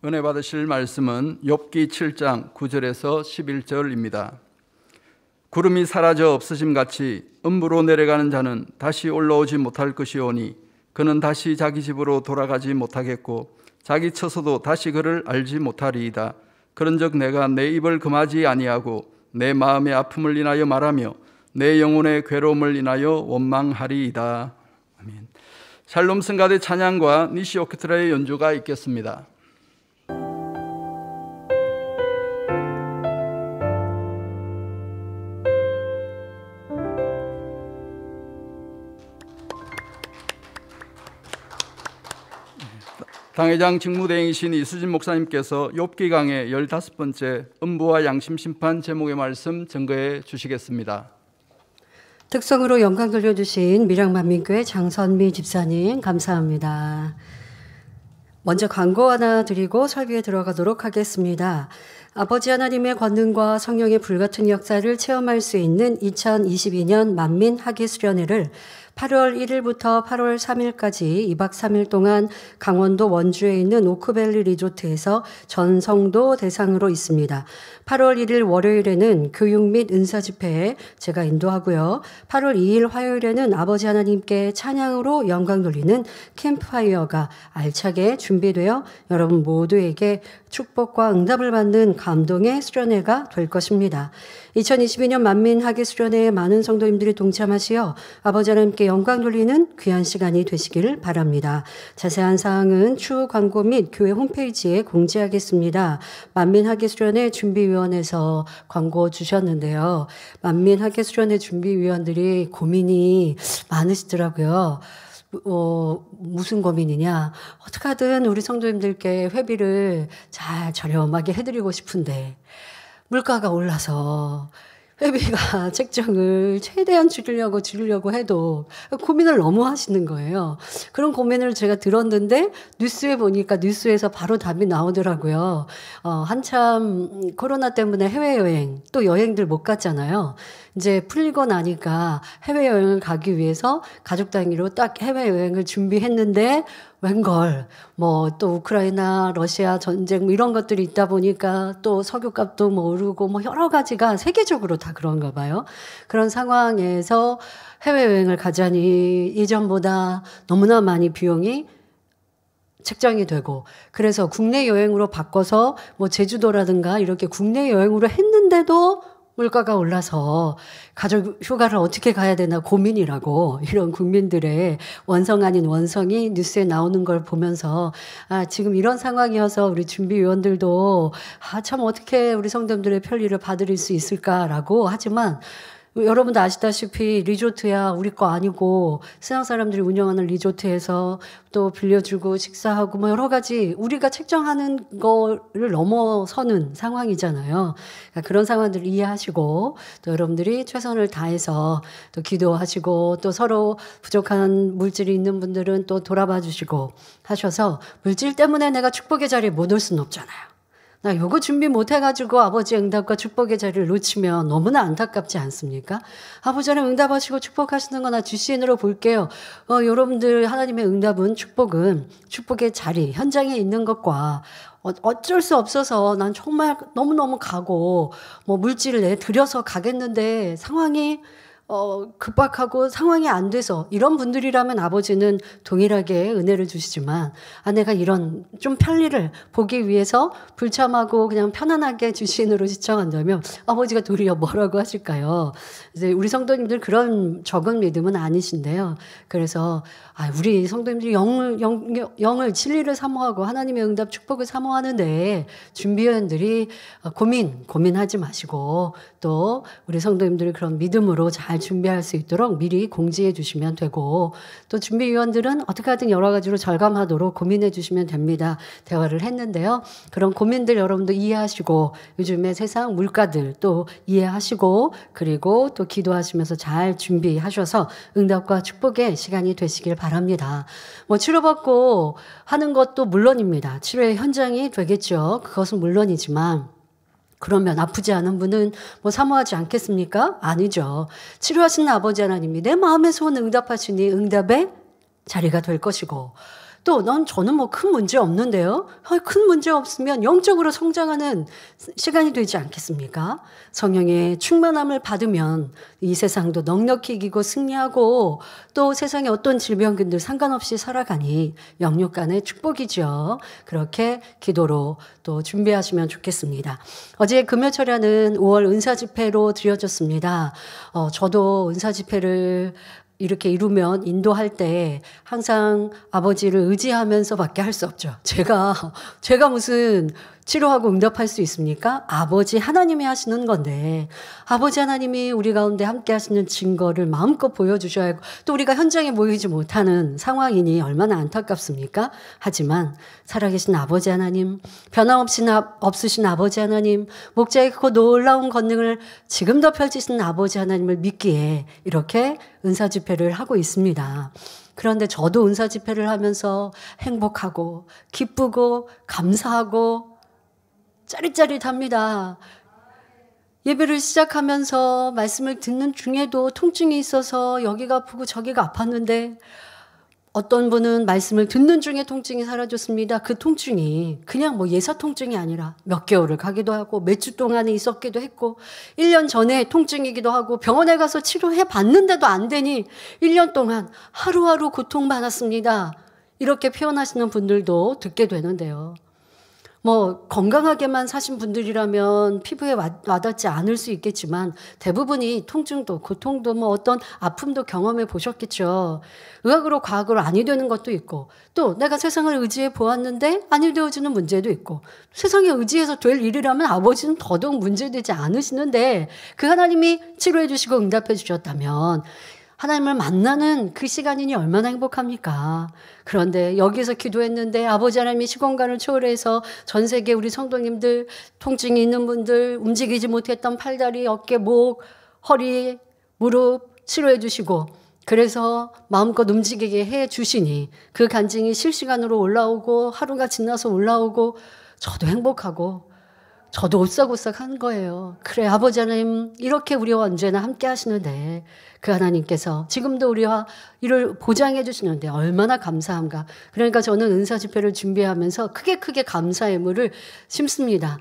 은혜 받으실 말씀은 욥기 7장 9절에서 11절입니다. 구름이 사라져 없어짐같이 음부로 내려가는 자는 다시 올라오지 못할 것이오니 그는 다시 자기 집으로 돌아가지 못하겠고 자기 처소도 다시 그를 알지 못하리이다. 그런즉 내가 내 입을 금하지 아니하고 내 마음의 아픔을 인하여 말하며 내 영혼의 괴로움을 인하여 원망하리이다. 아멘. 샬롬 성가대 찬양과 니시 오케스트라의 연주가 있겠습니다. 당회장 직무대행이신 이수진 목사님께서 욥기 강의 15번째 음부와 양심 심판 제목의 말씀 증거해 주시겠습니다. 특성으로 영광 돌려주신 밀양만민교회 장선미 집사님 감사합니다. 먼저 광고 하나 드리고 설교에 들어가도록 하겠습니다. 아버지 하나님의 권능과 성령의 불같은 역사를 체험할 수 있는 2022년 만민 학예 수련회를 8월 1일부터 8월 3일까지 2박 3일 동안 강원도 원주에 있는 오크밸리 리조트에서 전 성도 대상으로 있습니다. 8월 1일 월요일에는 교육 및 은사 집회에 제가 인도하고요. 8월 2일 화요일에는 아버지 하나님께 찬양으로 영광 돌리는 캠프파이어가 알차게 준비되어 여러분 모두에게 축복과 응답을 받는 감동의 수련회가 될 것입니다. 2022년 만민 학예 수련회에 많은 성도님들이 동참하시어 아버지 하나님께 영광 돌리는 귀한 시간이 되시기를 바랍니다. 자세한 사항은 추후 광고 및 교회 홈페이지에 공지하겠습니다. 만민 학예 수련회 준비위원회에서 광고 주셨는데요. 만민 학예 수련회 준비위원들이 고민이 많으시더라고요. 무슨 고민이냐? 어떻게 하든 우리 성도님들께 회비를 잘 저렴하게 해드리고 싶은데 물가가 올라서 회비가 책정을 최대한 줄이려고 해도 고민을 너무 하시는 거예요. 그런 고민을 제가 들었는데 뉴스에 보니까 뉴스에서 바로 답이 나오더라고요. 한참 코로나 때문에 해외여행 또 여행들 못 갔잖아요. 이제 풀리고 나니까 해외여행을 가기 위해서 가족 단위로 딱 해외여행을 준비했는데 웬걸 또 우크라이나 러시아 전쟁 이런 것들이 있다 보니까 또 석유값도 오르고 여러 가지가 세계적으로 다 그런가 봐요. 그런 상황에서 해외여행을 가자니 이전보다 너무나 많이 비용이 책정이 되고 그래서 국내 여행으로 바꿔서 제주도라든가 이렇게 국내 여행으로 했는데도 물가가 올라서 가족 휴가를 어떻게 가야 되나 고민이라고 이런 국민들의 원성 아닌 원성이 뉴스에 나오는 걸 보면서 지금 이런 상황이어서 우리 준비위원들도 참 어떻게 우리 성도님들의 편리를 받을 수 있을까라고 하지만 여러분도 아시다시피 리조트야 우리 거 아니고 서양 사람들이 운영하는 리조트에서 또 빌려주고 식사하고 여러 가지 우리가 책정하는 거를 넘어서는 상황이잖아요. 그러니까 그런 상황들을 이해하시고 또 여러분들이 최선을 다해서 또 기도하시고 또 서로 부족한 물질이 있는 분들은 또 돌아봐 주시고 하셔서 물질 때문에 내가 축복의 자리에 못 올 수는 없잖아요. 나 요거 준비 못 해가지고 아버지의 응답과 축복의 자리를 놓치면 너무나 안타깝지 않습니까? 아버지 하나님 응답하시고 축복하시는 거 나 주시인으로 볼게요. 여러분들 하나님의 응답은 축복은 축복의 자리, 현장에 있는 것과 어쩔 수 없어서 난 정말 너무너무 가고 물질을 내들여서 가겠는데 상황이 급박하고 상황이 안 돼서 이런 분들이라면 아버지는 동일하게 은혜를 주시지만 내가 이런 좀 편리를 보기 위해서 불참하고 그냥 편안하게 주신으로 시청한다면 아버지가 도리어 뭐라고 하실까요? 이제 우리 성도님들 그런 적은 믿음은 아니신데요. 그래서 우리 성도님들이 영을 진리를 사모하고 하나님의 응답 축복을 사모하는데 준비위원들이 고민하지 마시고 또 우리 성도님들이 그런 믿음으로 잘 준비할 수 있도록 미리 공지해 주시면 되고 또 준비위원들은 어떻게 하든 여러 가지로 절감하도록 고민해 주시면 됩니다. 대화를 했는데요. 그런 고민들 여러분도 이해하시고 요즘에 세상 물가들 또 이해하시고 그리고 또 기도하시면서 잘 준비하셔서 응답과 축복의 시간이 되시길 바랍니다. 치료받고 하는 것도 물론입니다. 치료의 현장이 되겠죠. 그것은 물론이지만 그러면 아프지 않은 분은 사모하지 않겠습니까? 아니죠. 치료하시는 아버지 하나님이 내 마음의 소원 응답하시니 응답의 자리가 될 것이고 또 저는 뭐 큰 문제 없는데요. 큰 문제 없으면 영적으로 성장하는 시간이 되지 않겠습니까? 성령의 충만함을 받으면 이 세상도 넉넉히 이기고 승리하고 또 세상에 어떤 질병균들 상관없이 살아가니 영육 간의 축복이죠. 그렇게 기도로 또 준비하시면 좋겠습니다. 어제 금요철야는 5월 은사 집회로 드려졌습니다. 저도 은사 집회를 이렇게 이루면 인도할 때 항상 아버지를 의지하면서밖에 할 수 없죠. 제가 무슨 치료하고 응답할 수 있습니까? 아버지 하나님이 하시는 건데 아버지 하나님이 우리 가운데 함께 하시는 증거를 마음껏 보여주셔야 하고 또 우리가 현장에 모이지 못하는 상황이니 얼마나 안타깝습니까? 하지만 살아계신 아버지 하나님, 변함없으신 아버지 하나님, 목자의 그 놀라운 권능을 지금도 펼치시는 아버지 하나님을 믿기에 이렇게 은사 집회를 하고 있습니다. 그런데 저도 은사 집회를 하면서 행복하고 기쁘고 감사하고 짜릿짜릿합니다. 예배를 시작하면서 말씀을 듣는 중에도 통증이 있어서 여기가 아프고 저기가 아팠는데 어떤 분은 말씀을 듣는 중에 통증이 사라졌습니다. 그 통증이 그냥 뭐 예사 통증이 아니라 몇 개월을 가기도 하고 몇 주 동안에 있었기도 했고 1년 전에 통증이기도 하고 병원에 가서 치료해 봤는데도 안 되니 1년 동안 하루하루 고통받았습니다. 이렇게 표현하시는 분들도 듣게 되는데요. 뭐 건강하게만 사신 분들이라면 피부에 와닿지 않을 수 있겠지만 대부분이 통증도 고통도 뭐 어떤 아픔도 경험해 보셨겠죠. 의학으로 과학으로 아니 되는 것도 있고 또 내가 세상을 의지해 보았는데 아니 되어지는 문제도 있고 세상에 의지해서 될 일이라면 아버지는 더더욱 문제되지 않으시는데 그 하나님이 치료해 주시고 응답해 주셨다면 하나님을 만나는 그 시간이니 얼마나 행복합니까? 그런데 여기서 기도했는데 아버지 하나님이 시공간을 초월해서 전 세계 우리 성도님들 통증이 있는 분들 움직이지 못했던 팔다리, 어깨, 목, 허리, 무릎 치료해 주시고 그래서 마음껏 움직이게 해 주시니 그 간증이 실시간으로 올라오고 하루가 지나서 올라오고 저도 행복하고 저도 오싹오싹 한 거예요. 그래 아버지 하나님 이렇게 우리와 언제나 함께 하시는데 그 하나님께서 지금도 우리와 이를 보장해 주시는데 얼마나 감사한가. 그러니까 저는 은사 집회를 준비하면서 크게 감사의 물을 심습니다.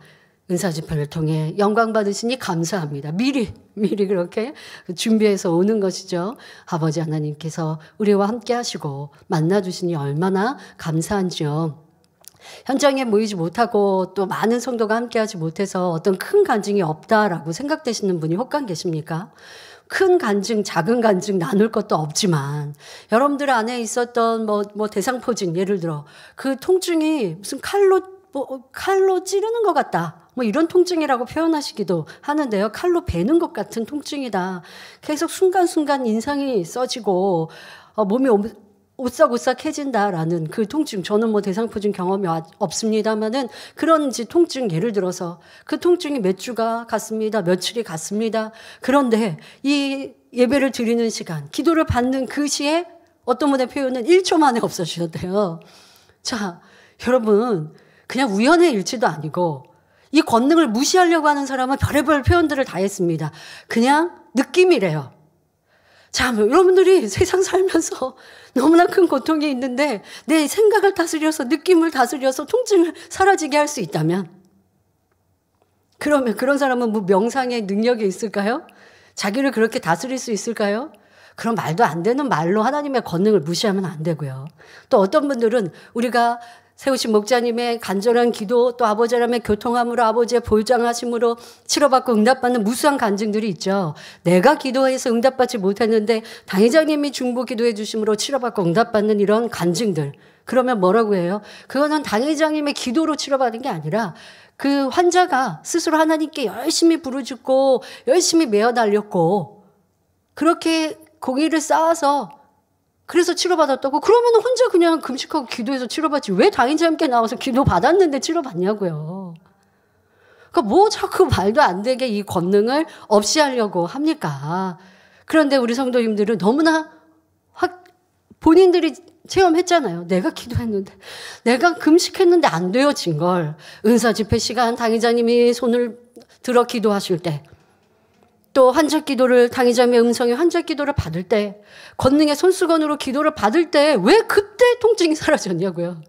은사 집회를 통해 영광 받으시니 감사합니다. 미리 그렇게 준비해서 오는 것이죠. 아버지 하나님께서 우리와 함께 하시고 만나 주시니 얼마나 감사한지요. 현장에 모이지 못하고 또 많은 성도가 함께하지 못해서 어떤 큰 간증이 없다라고 생각되시는 분이 혹간 계십니까? 큰 간증, 작은 간증 나눌 것도 없지만 여러분들 안에 있었던 뭐 대상포진 예를 들어 그 통증이 무슨 칼로 찌르는 것 같다. 뭐 이런 통증이라고 표현하시기도 하는데요. 칼로 베는 것 같은 통증이다. 계속 순간순간 인상이 써지고 몸이 오싹오싹해진다라는 그 통증. 저는 뭐 대상포진 경험이 없습니다만은 그런 통증 예를 들어서 그 통증이 몇 주가 갔습니다. 며칠이 갔습니다. 그런데 이 예배를 드리는 시간, 기도를 받는 그 시에 어떤 분의 표현은 1초 만에 없어지셨대요. 자, 여러분 그냥 우연의 일치도 아니고 이 권능을 무시하려고 하는 사람은 별의별 표현들을 다 했습니다. 그냥 느낌이래요. 자, 여러분들이 세상 살면서 너무나 큰 고통이 있는데 내 생각을 다스려서 느낌을 다스려서 통증을 사라지게 할 수 있다면 그러면 그런 사람은 뭐 명상의 능력이 있을까요? 자기를 그렇게 다스릴 수 있을까요? 그런 말도 안 되는 말로 하나님의 권능을 무시하면 안 되고요. 또 어떤 분들은 우리가 세우신 목자님의 간절한 기도 또 아버지 하나님의 교통함으로 아버지의 보장하심으로 치료받고 응답받는 무수한 간증들이 있죠. 내가 기도해서 응답받지 못했는데 당회장님이 중보 기도해 주심으로 치료받고 응답받는 이런 간증들. 그러면 뭐라고 해요? 그거는 당회장님의 기도로 치료받은 게 아니라 그 환자가 스스로 하나님께 열심히 부르짖고 열심히 매어 달렸고 그렇게 공의를 쌓아서 그래서 치료받았다고? 그러면 혼자 그냥 금식하고 기도해서 치료받지. 왜 당인자님께 나와서 기도받았는데 치료받냐고요. 그러니까 뭐 자꾸 말도 안 되게 이 권능을 없이 하려고 합니까? 그런데 우리 성도님들은 너무나 본인들이 체험했잖아요. 내가 기도했는데, 내가 금식했는데 안 되어진 걸 은사 집회 시간 당인자님이 손을 들어 기도하실 때, 또 환자 기도를, 당의자매의 음성의 환자 기도를 받을 때, 권능의 손수건으로 기도를 받을 때 왜 그때 통증이 사라졌냐고요.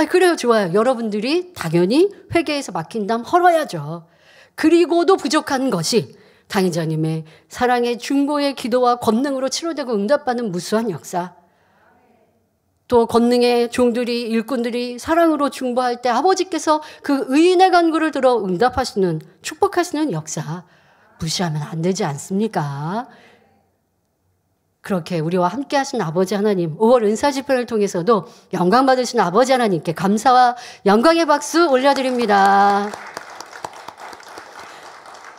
그래요. 좋아요. 여러분들이 당연히 회개에서 막힌 담 헐어야죠. 그리고도 부족한 것이 당의자님의 사랑의 중보의 기도와 권능으로 치료되고 응답받는 무수한 역사. 또 권능의 종들이, 일꾼들이 사랑으로 중보할 때 아버지께서 그 의인의 간구를 들어 응답하시는, 축복하시는 역사. 무시하면 안 되지 않습니까? 그렇게 우리와 함께 하신 아버지 하나님, 5월 은사집회를 통해서도 영광 받으신 아버지 하나님께 감사와 영광의 박수 올려드립니다.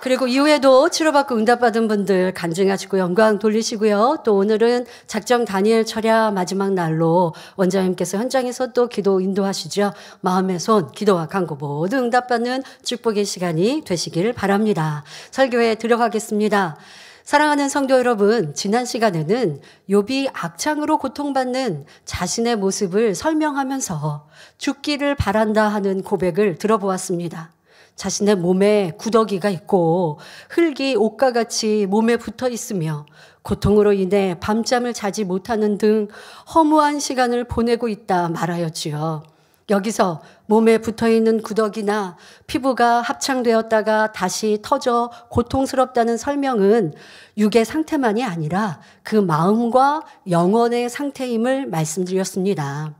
그리고 이후에도 치료받고 응답받은 분들 간증하시고 영광 돌리시고요. 또 오늘은 작정 다니엘 철야 마지막 날로 원장님께서 현장에서 또 기도 인도하시죠. 마음의 손, 기도와 간구 모두 응답받는 축복의 시간이 되시길 바랍니다. 설교에 들어가겠습니다. 사랑하는 성도 여러분, 지난 시간에는 욥이 악창으로 고통받는 자신의 모습을 설명하면서 죽기를 바란다 하는 고백을 들어보았습니다. 자신의 몸에 구더기가 있고 흙이 옷과 같이 몸에 붙어 있으며 고통으로 인해 밤잠을 자지 못하는 등 허무한 시간을 보내고 있다 말하였지요. 여기서 몸에 붙어있는 구더기나 피부가 합창되었다가 다시 터져 고통스럽다는 설명은 육의 상태만이 아니라 그 마음과 영혼의 상태임을 말씀드렸습니다.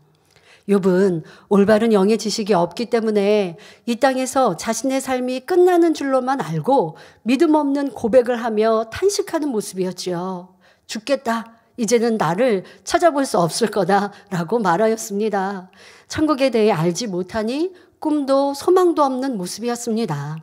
욥은 올바른 영의 지식이 없기 때문에 이 땅에서 자신의 삶이 끝나는 줄로만 알고 믿음 없는 고백을 하며 탄식하는 모습이었지요. 죽겠다. 이제는 나를 찾아볼 수 없을 거다라고 말하였습니다. 천국에 대해 알지 못하니 꿈도 소망도 없는 모습이었습니다.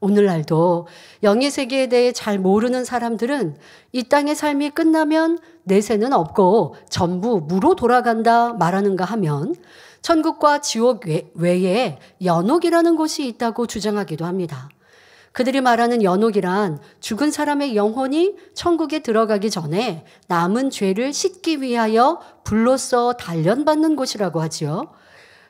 오늘날도 영의 세계에 대해 잘 모르는 사람들은 이 땅의 삶이 끝나면 내세는 없고 전부 무로 돌아간다 말하는가 하면 천국과 지옥 외에 연옥이라는 곳이 있다고 주장하기도 합니다. 그들이 말하는 연옥이란 죽은 사람의 영혼이 천국에 들어가기 전에 남은 죄를 씻기 위하여 불로써 단련받는 곳이라고 하지요.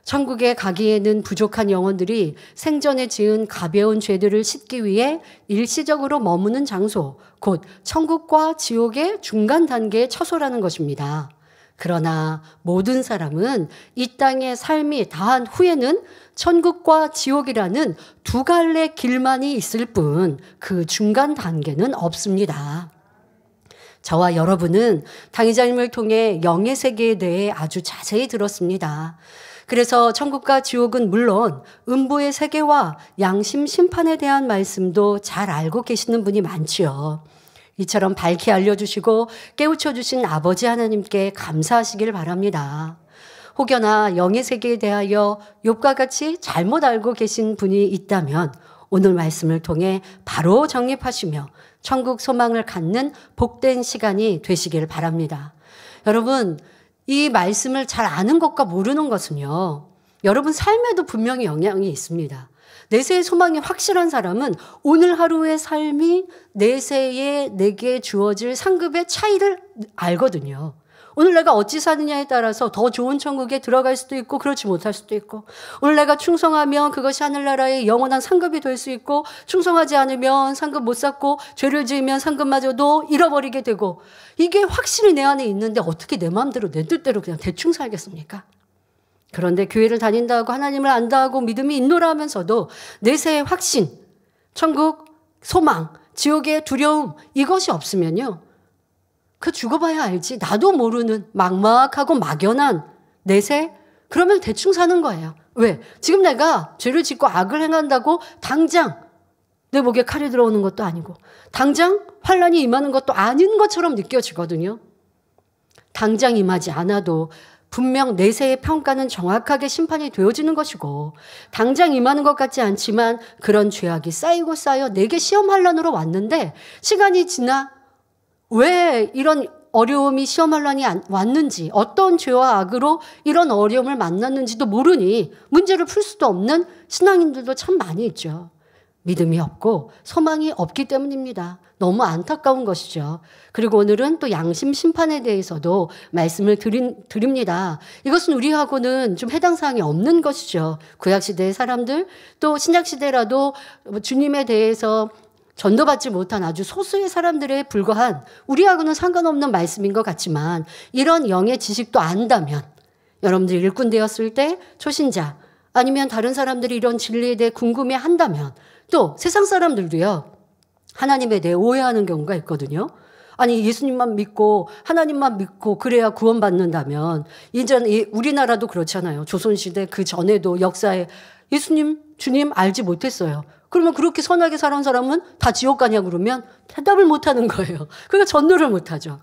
천국에 가기에는 부족한 영혼들이 생전에 지은 가벼운 죄들을 씻기 위해 일시적으로 머무는 장소, 곧 천국과 지옥의 중간 단계에 처소라는 것입니다. 그러나 모든 사람은 이 땅의 삶이 다한 후에는 천국과 지옥이라는 두 갈래 길만이 있을 뿐 그 중간 단계는 없습니다. 저와 여러분은 당의자님을 통해 영의 세계에 대해 아주 자세히 들었습니다. 그래서 천국과 지옥은 물론 음부의 세계와 양심 심판에 대한 말씀도 잘 알고 계시는 분이 많지요. 이처럼 밝히 알려주시고 깨우쳐주신 아버지 하나님께 감사하시길 바랍니다. 혹여나 영의 세계에 대하여 욥과 같이 잘못 알고 계신 분이 있다면 오늘 말씀을 통해 바로 정립하시며 천국 소망을 갖는 복된 시간이 되시길 바랍니다. 여러분, 이 말씀을 잘 아는 것과 모르는 것은요, 여러분 삶에도 분명히 영향이 있습니다. 내세의 소망이 확실한 사람은 오늘 하루의 삶이 내세에 내게 주어질 상급의 차이를 알거든요. 오늘 내가 어찌 사느냐에 따라서 더 좋은 천국에 들어갈 수도 있고 그렇지 못할 수도 있고, 오늘 내가 충성하면 그것이 하늘나라의 영원한 상급이 될 수 있고, 충성하지 않으면 상급 못 쌓고 죄를 지으면 상급마저도 잃어버리게 되고, 이게 확실히 내 안에 있는데 어떻게 내 마음대로 내 뜻대로 그냥 대충 살겠습니까? 그런데 교회를 다닌다 하고 하나님을 안다 하고 믿음이 있노라 하면서도 내세의 확신, 천국 소망, 지옥의 두려움, 이것이 없으면요, 그 죽어봐야 알지, 나도 모르는 막막하고 막연한 내세, 그러면 대충 사는 거예요. 왜? 지금 내가 죄를 짓고 악을 행한다고 당장 내 목에 칼이 들어오는 것도 아니고 당장 환란이 임하는 것도 아닌 것처럼 느껴지거든요. 당장 임하지 않아도 분명 내세의 평가는 정확하게 심판이 되어지는 것이고, 당장 임하는 것 같지 않지만 그런 죄악이 쌓이고 쌓여 내게 시험 환란으로 왔는데 시간이 지나 왜 이런 어려움이 시험 환란이 왔는지, 어떤 죄와 악으로 이런 어려움을 만났는지도 모르니 문제를 풀 수도 없는 신앙인들도 참 많이 있죠. 믿음이 없고 소망이 없기 때문입니다. 너무 안타까운 것이죠. 그리고 오늘은 또 양심 심판에 대해서도 말씀을 드립니다. 이것은 우리하고는 좀 해당 사항이 없는 것이죠. 구약시대의 사람들, 또 신약시대라도 주님에 대해서 전도받지 못한 아주 소수의 사람들에 불과한 우리하고는 상관없는 말씀인 것 같지만 이런 영의 지식도 안다면 여러분들이 일꾼 되었을 때 초신자 아니면 다른 사람들이 이런 진리에 대해 궁금해한다면 또 세상 사람들도요. 하나님에 대해 오해하는 경우가 있거든요. 아니 예수님만 믿고 하나님만 믿고 그래야 구원받는다면 이제 우리나라도 그렇잖아요. 조선시대 그 전에도 역사에 예수님 주님 알지 못했어요. 그러면 그렇게 선하게 살아온 사람은 다 지옥 가냐 그러면 대답을 못하는 거예요. 그러니까 전도를 못하죠.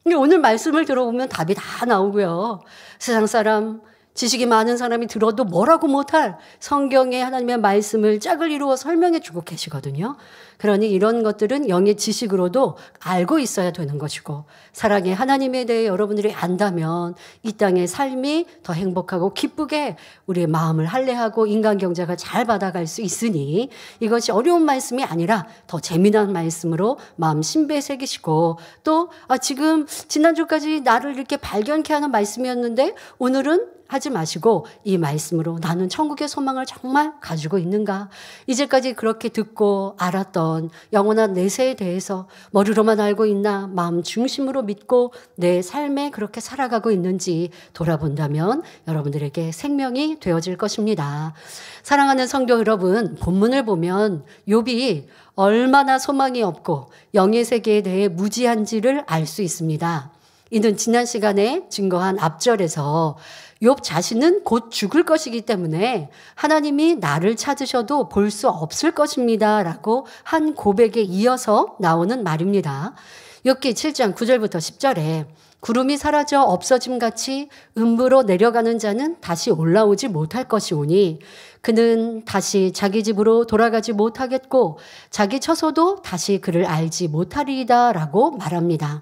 근데 오늘 말씀을 들어보면 답이 다 나오고요. 세상 사람 지식이 많은 사람이 들어도 뭐라고 못할 성경의 하나님의 말씀을 짝을 이루어 설명해 주고 계시거든요. 그러니 이런 것들은 영의 지식으로도 알고 있어야 되는 것이고 사랑의 하나님에 대해 여러분들이 안다면 이 땅의 삶이 더 행복하고 기쁘게 우리의 마음을 할례하고 인간 경제가 잘 받아갈 수 있으니 이것이 어려운 말씀이 아니라 더 재미난 말씀으로 마음 신비에 새기시고 또 지금 지난주까지 나를 이렇게 발견케 하는 말씀이었는데 오늘은 하지 마시고 이 말씀으로 나는 천국의 소망을 정말 가지고 있는가? 이제까지 그렇게 듣고 알았던 영원한 내세에 대해서 머리로만 알고 있나? 마음 중심으로 믿고 내 삶에 그렇게 살아가고 있는지 돌아본다면 여러분들에게 생명이 되어질 것입니다. 사랑하는 성도 여러분, 본문을 보면 욥이 얼마나 소망이 없고 영의 세계에 대해 무지한지를 알 수 있습니다. 이는 지난 시간에 증거한 앞절에서 욥 자신은 곧 죽을 것이기 때문에 하나님이 나를 찾으셔도 볼 수 없을 것입니다 라고 한 고백에 이어서 나오는 말입니다. 욥기 7장 9절부터 10절에 구름이 사라져 없어짐같이 음부로 내려가는 자는 다시 올라오지 못할 것이오니 그는 다시 자기 집으로 돌아가지 못하겠고 자기 처소도 다시 그를 알지 못하리이다 라고 말합니다.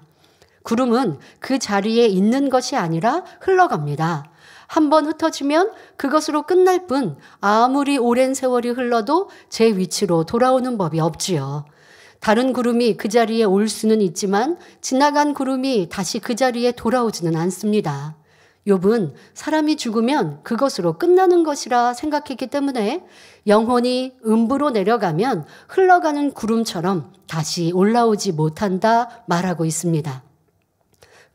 구름은 그 자리에 있는 것이 아니라 흘러갑니다. 한번 흩어지면 그것으로 끝날 뿐 아무리 오랜 세월이 흘러도 제 위치로 돌아오는 법이 없지요. 다른 구름이 그 자리에 올 수는 있지만 지나간 구름이 다시 그 자리에 돌아오지는 않습니다. 욥은 사람이 죽으면 그것으로 끝나는 것이라 생각했기 때문에 영혼이 음부로 내려가면 흘러가는 구름처럼 다시 올라오지 못한다 말하고 있습니다.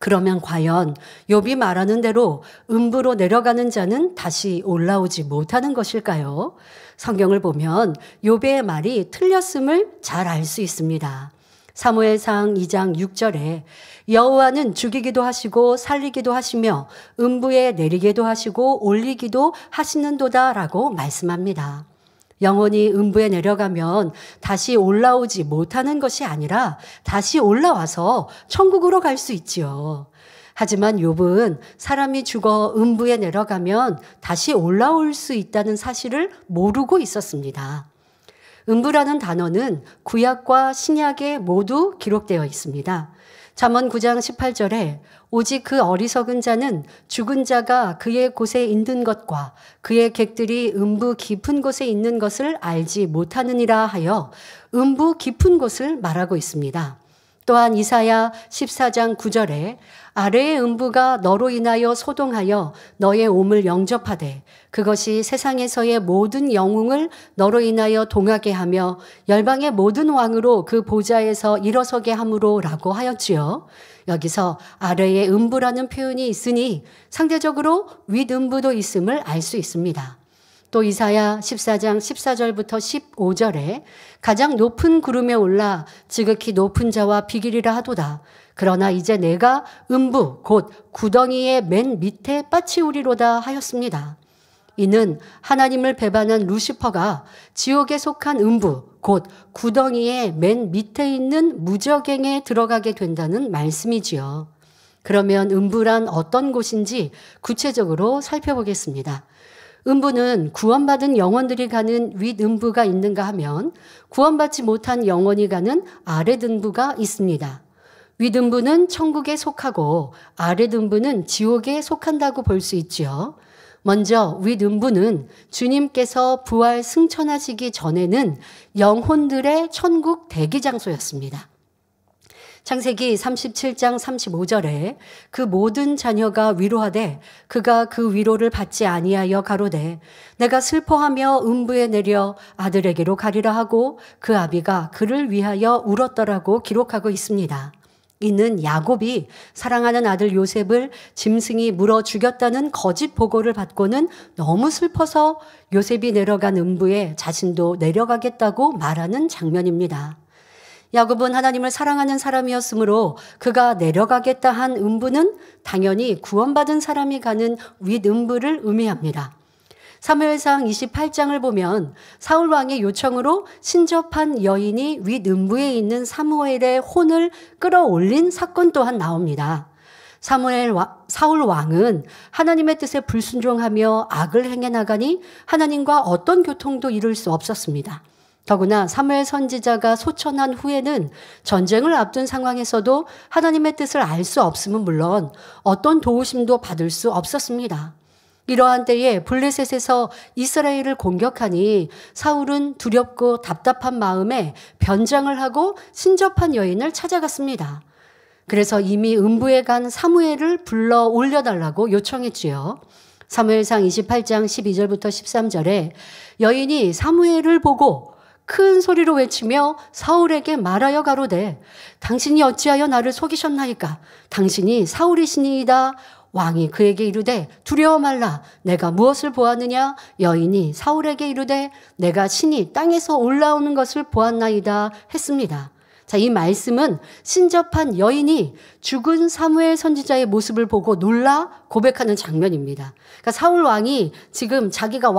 그러면 과연 욥이 말하는 대로 음부로 내려가는 자는 다시 올라오지 못하는 것일까요? 성경을 보면 욥의 말이 틀렸음을 잘 알 수 있습니다. 사무엘상 2장 6절에 여호와는 죽이기도 하시고 살리기도 하시며 음부에 내리기도 하시고 올리기도 하시는도다라고 말씀합니다. 영혼이 음부에 내려가면 다시 올라오지 못하는 것이 아니라 다시 올라와서 천국으로 갈 수 있지요. 하지만 욥은 사람이 죽어 음부에 내려가면 다시 올라올 수 있다는 사실을 모르고 있었습니다. 음부라는 단어는 구약과 신약에 모두 기록되어 있습니다. 잠언 9장 18절에 오직 그 어리석은 자는 죽은 자가 그의 곳에 있는 것과 그의 객들이 음부 깊은 곳에 있는 것을 알지 못하느니라 하여 음부 깊은 곳을 말하고 있습니다. 또한 이사야 14장 9절에 아래의 음부가 너로 인하여 소동하여 너의 몸을 영접하되 그것이 세상에서의 모든 영웅을 너로 인하여 동하게 하며 열방의 모든 왕으로 그 보좌에서 일어서게 함으로라고 하였지요. 여기서 아래의 음부라는 표현이 있으니 상대적으로 윗음부도 있음을 알 수 있습니다. 또 이사야 14장 14절부터 15절에 가장 높은 구름에 올라 지극히 높은 자와 비기리라 하도다. 그러나 이제 내가 음부 곧 구덩이의 맨 밑에 빠치우리로다 하였습니다. 이는 하나님을 배반한 루시퍼가 지옥에 속한 음부 곧 구덩이의 맨 밑에 있는 무저갱에 들어가게 된다는 말씀이지요. 그러면 음부란 어떤 곳인지 구체적으로 살펴보겠습니다. 음부는 구원받은 영혼들이 가는 윗음부가 있는가 하면 구원받지 못한 영혼이 가는 아랫음부가 있습니다. 윗음부는 천국에 속하고 아랫음부는 지옥에 속한다고 볼 수 있지요. 먼저 윗음부는 주님께서 부활 승천하시기 전에는 영혼들의 천국 대기 장소였습니다. 창세기 37장 35절에 그 모든 자녀가 위로하되 그가 그 위로를 받지 아니하여 가로되 내가 슬퍼하며 음부에 내려 아들에게로 가리라 하고 그 아비가 그를 위하여 울었더라고 기록하고 있습니다. 이는 야곱이 사랑하는 아들 요셉을 짐승이 물어 죽였다는 거짓 보고를 받고는 너무 슬퍼서 요셉이 내려간 음부에 자신도 내려가겠다고 말하는 장면입니다. 야곱은 하나님을 사랑하는 사람이었으므로 그가 내려가겠다 한 음부는 당연히 구원받은 사람이 가는 윗음부를 의미합니다. 사무엘상 28장을 보면 사울 왕의 요청으로 신접한 여인이 윗음부에 있는 사무엘의 혼을 끌어올린 사건 또한 나옵니다. 사울 왕은 하나님의 뜻에 불순종하며 악을 행해 나가니 하나님과 어떤 교통도 이룰 수 없었습니다. 더구나 사무엘 선지자가 소천한 후에는 전쟁을 앞둔 상황에서도 하나님의 뜻을 알 수 없음은 물론 어떤 도우심도 받을 수 없었습니다. 이러한 때에 블레셋에서 이스라엘을 공격하니 사울은 두렵고 답답한 마음에 변장을 하고 신접한 여인을 찾아갔습니다. 그래서 이미 음부에 간 사무엘을 불러 올려달라고 요청했지요. 사무엘상 28장 12절부터 13절에 여인이 사무엘을 보고 큰 소리로 외치며 사울에게 말하여 가로되 당신이 어찌하여 나를 속이셨나이까? 당신이 사울이시니이다. 왕이 그에게 이르되 두려워 말라. 내가 무엇을 보았느냐? 여인이 사울에게 이르되 내가 신이 땅에서 올라오는 것을 보았나이다 했습니다. 자, 이 말씀은 신접한 여인이 죽은 사무엘 선지자의 모습을 보고 놀라 고백하는 장면입니다. 그러니까 사울 왕이 지금 자기가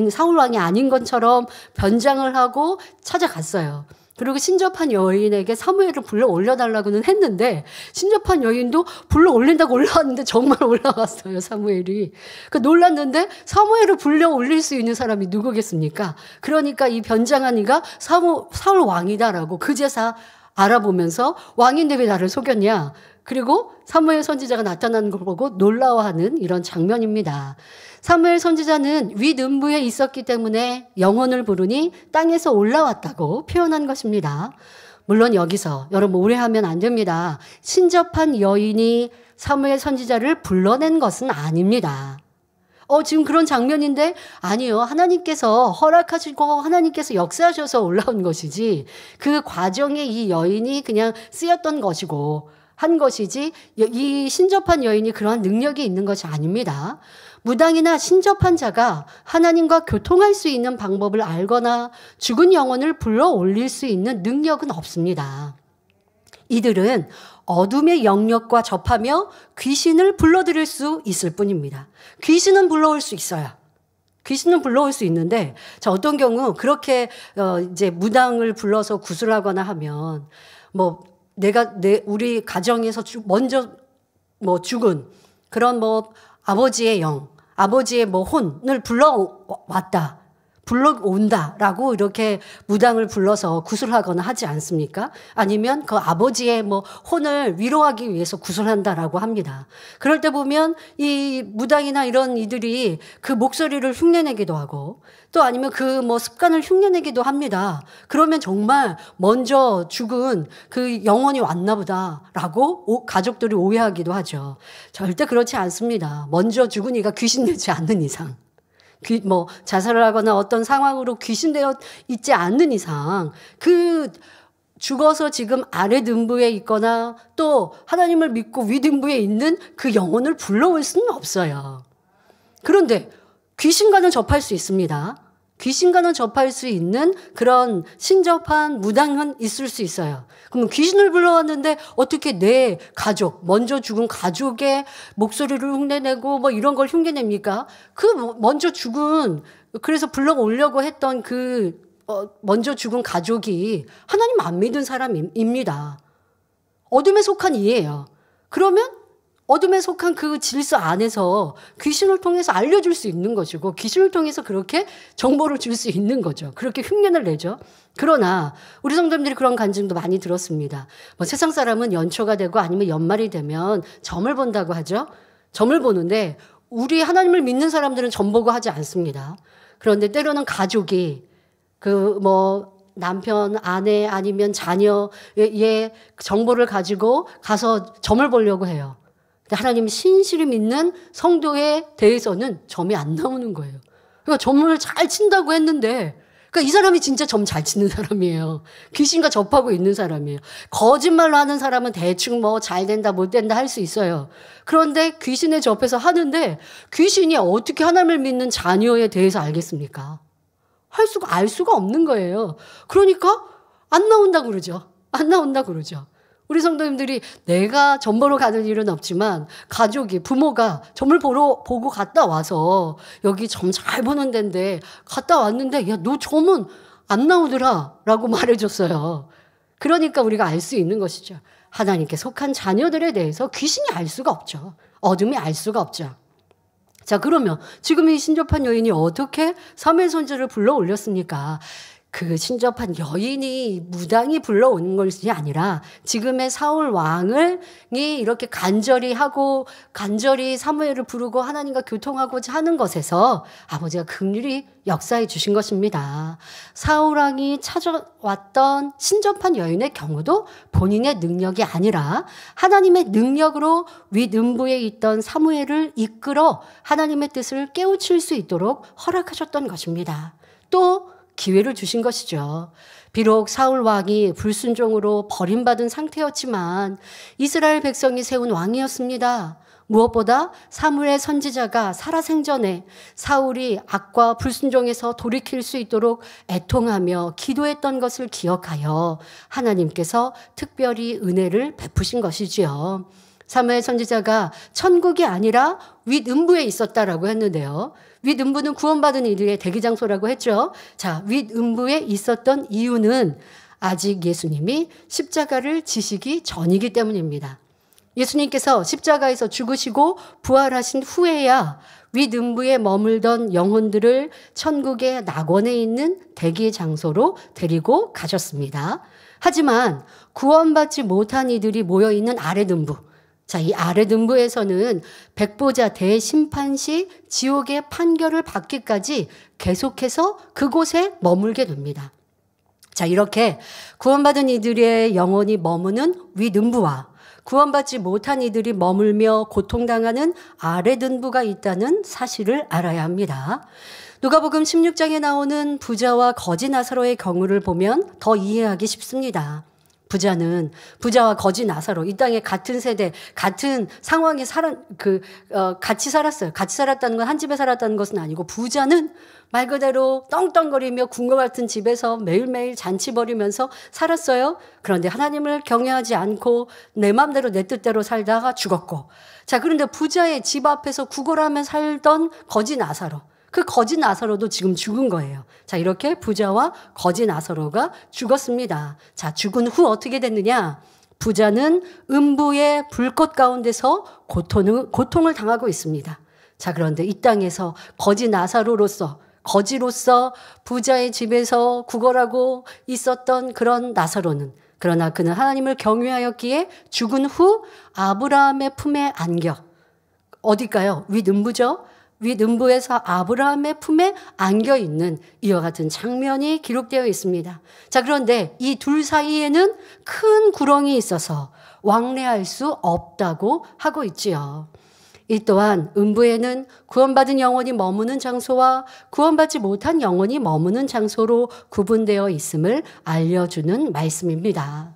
사울 왕이 아닌 것처럼 변장을 하고 찾아갔어요. 그리고 신접한 여인에게 사무엘을 불러 올려달라고는 했는데 신접한 여인도 불러 올린다고 올라왔는데 정말 올라왔어요, 사무엘이. 놀랐는데 사무엘을 불러 올릴 수 있는 사람이 누구겠습니까? 그러니까 이 변장한 이가 사울 왕이다라고 그제서 알아보면서 왕인데 왜 나를 속였냐? 그리고 사무엘 선지자가 나타나는 걸 보고 놀라워하는 이런 장면입니다. 사무엘 선지자는 윗음부에 있었기 때문에 영혼을 부르니 땅에서 올라왔다고 표현한 것입니다. 물론 여기서 여러분 오해하면 안 됩니다. 신접한 여인이 사무엘 선지자를 불러낸 것은 아닙니다. 지금 그런 장면인데 아니요. 하나님께서 허락하시고 하나님께서 역사하셔서 올라온 것이지 그 과정에 이 여인이 그냥 쓰였던 것이고 한 것이지 이 신접한 여인이 그러한 능력이 있는 것이 아닙니다. 무당이나 신접한 자가 하나님과 교통할 수 있는 방법을 알거나 죽은 영혼을 불러 올릴 수 있는 능력은 없습니다. 이들은 어둠의 영역과 접하며 귀신을 불러들일 수 있을 뿐입니다. 귀신은 불러올 수 있어요. 귀신은 불러올 수 있는데, 자, 어떤 경우 그렇게 이제 무당을 불러서 구술하거나 하면 우리 가정에서 먼저 죽은 그런 아버지의 영, 아버지의 혼을 불러온다라고 이렇게 무당을 불러서 구술하거나 하지 않습니까? 아니면 그 아버지의 혼을 위로하기 위해서 구술한다라고 합니다. 그럴 때 보면 이 무당이나 이런 이들이 그 목소리를 흉내내기도 하고 또 아니면 그 습관을 흉내내기도 합니다. 그러면 정말 먼저 죽은 그 영혼이 왔나 보다라고 가족들이 오해하기도 하죠. 절대 그렇지 않습니다. 먼저 죽은 이가 귀신 되지 않는 이상. 자살을 하거나 어떤 상황으로 귀신되어 있지 않는 이상 죽어서 지금 아랫음부에 있거나 또 하나님을 믿고 윗음부에 있는 그 영혼을 불러올 수는 없어요. 그런데 귀신과는 접할 수 있습니다. 귀신과는 접할 수 있는 그런 신접한 무당은 있을 수 있어요. 그럼 귀신을 불러왔는데 어떻게 내 가족, 먼저 죽은 가족의 목소리를 흉내내고 이런 걸 흉내냅니까? 먼저 죽은, 그래서 불러오려고 했던 먼저 죽은 가족이 하나님 안 믿은 사람입니다. 어둠에 속한 이예요. 그러면 어둠에 속한 그 질서 안에서 귀신을 통해서 알려줄 수 있는 것이고 귀신을 통해서 그렇게 정보를 줄 수 있는 거죠. 그렇게 흉내를 내죠. 그러나 우리 성도님들이 그런 간증도 많이 들었습니다. 세상 사람은 연초가 되고 아니면 연말이 되면 점을 본다고 하죠. 점을 보는데 우리 하나님을 믿는 사람들은 점 보고 하지 않습니다. 그런데 때로는 가족이 남편, 아내 아니면 자녀의 정보를 가지고 가서 점을 보려고 해요. 근데 하나님이 신실히 믿는 성도에 대해서는 점이 안 나오는 거예요. 그러니까 점을 잘 친다고 했는데, 그러니까 이 사람이 진짜 점 잘 치는 사람이에요. 귀신과 접하고 있는 사람이에요. 거짓말로 하는 사람은 대충 뭐 잘 된다 못 된다 할 수 있어요. 그런데 귀신에 접해서 하는데 귀신이 어떻게 하나님을 믿는 자녀에 대해서 알겠습니까? 알 수가 없는 거예요. 그러니까 안 나온다고 그러죠. 안 나온다고 그러죠. 우리 성도님들이 내가 점 보러 가는 일은 없지만 가족이, 부모가 점을 보고 갔다 와서 여기 점 잘 보는 데인데 갔다 왔는데 야, 너 점은 안 나오더라 라고 말해줬어요. 그러니까 우리가 알 수 있는 것이죠. 하나님께 속한 자녀들에 대해서 귀신이 알 수가 없죠. 어둠이 알 수가 없죠. 자, 그러면 지금 이 신접한 여인이 어떻게 사무엘 선지자를 불러 올렸습니까? 그 신접한 여인이 무당이 불러오는 것이 아니라 지금의 사울 왕이 이렇게 간절히 사무엘을 부르고 하나님과 교통하고자 하는 것에서 아버지가 긍휼히 역사해 주신 것입니다. 사울 왕이 찾아왔던 신접한 여인의 경우도 본인의 능력이 아니라 하나님의 능력으로 윗음부에 있던 사무엘을 이끌어 하나님의 뜻을 깨우칠 수 있도록 허락하셨던 것입니다. 또 기회를 주신 것이죠. 비록 사울 왕이 불순종으로 버림받은 상태였지만 이스라엘 백성이 세운 왕이었습니다. 무엇보다 사무엘 선지자가 살아생전에 사울이 악과 불순종에서 돌이킬 수 있도록 애통하며 기도했던 것을 기억하여 하나님께서 특별히 은혜를 베푸신 것이지요. 사무엘 선지자가 천국이 아니라 윗음부에 있었다라고 했는데요. 윗음부는 구원받은 이들의 대기장소라고 했죠. 자, 윗음부에 있었던 이유는 아직 예수님이 십자가를 지시기 전이기 때문입니다. 예수님께서 십자가에서 죽으시고 부활하신 후에야 윗음부에 머물던 영혼들을 천국의 낙원에 있는 대기 장소로 데리고 가셨습니다. 하지만 구원받지 못한 이들이 모여있는 아랫음부, 자, 이 아랫음부에서는 백보자 대심판시 지옥의 판결을 받기까지 계속해서 그곳에 머물게 됩니다. 자, 이렇게 구원받은 이들의 영혼이 머무는 윗음부와 구원받지 못한 이들이 머물며 고통당하는 아랫음부가 있다는 사실을 알아야 합니다. 누가복음 16장에 나오는 부자와 거지 나사로의 경우를 보면 더 이해하기 쉽습니다. 부자와 거지 나사로, 이 땅에 같은 세대, 같은 상황에 같이 살았어요. 같이 살았다는 건 한 집에 살았다는 것은 아니고, 부자는 말 그대로 떵떵거리며 궁궐 같은 집에서 매일매일 잔치 벌이면서 살았어요. 그런데 하나님을 경외하지 않고 내 마음대로 내 뜻대로 살다가 죽었고, 자, 그런데 부자의 집 앞에서 구걸하며 살던 거지 나사로, 그 거지 나사로도 지금 죽은 거예요. 자, 이렇게 부자와 거지 나사로가 죽었습니다. 자, 죽은 후 어떻게 됐느냐? 부자는 음부의 불꽃 가운데서 고통을 당하고 있습니다. 자, 그런데 이 땅에서 거지로서 부자의 집에서 구걸하고 있었던 그런 나사로는, 그러나 그는 하나님을 경외하였기에 죽은 후 아브라함의 품에 안겨, 어딜까요? 윗음부죠. 윗음부에서 아브라함의 품에 안겨있는 이와 같은 장면이 기록되어 있습니다. 자, 그런데 이 둘 사이에는 큰 구렁이 있어서 왕래할 수 없다고 하고 있지요. 이 또한 음부에는 구원받은 영혼이 머무는 장소와 구원받지 못한 영혼이 머무는 장소로 구분되어 있음을 알려주는 말씀입니다.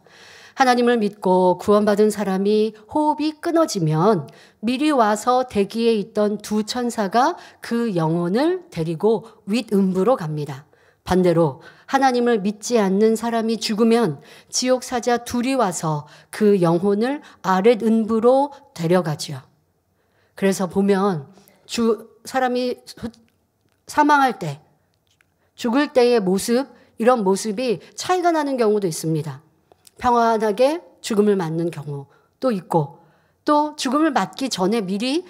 하나님을 믿고 구원받은 사람이 호흡이 끊어지면 미리 와서 대기에 있던 두 천사가 그 영혼을 데리고 윗음부로 갑니다. 반대로 하나님을 믿지 않는 사람이 죽으면 지옥사자 둘이 와서 그 영혼을 아랫음부로 데려가죠. 그래서 보면 사람이 사망할 때, 죽을 때의 모습, 이런 모습이 차이가 나는 경우도 있습니다. 평안하게 죽음을 맞는 경우도 있고, 또 죽음을 맞기 전에 미리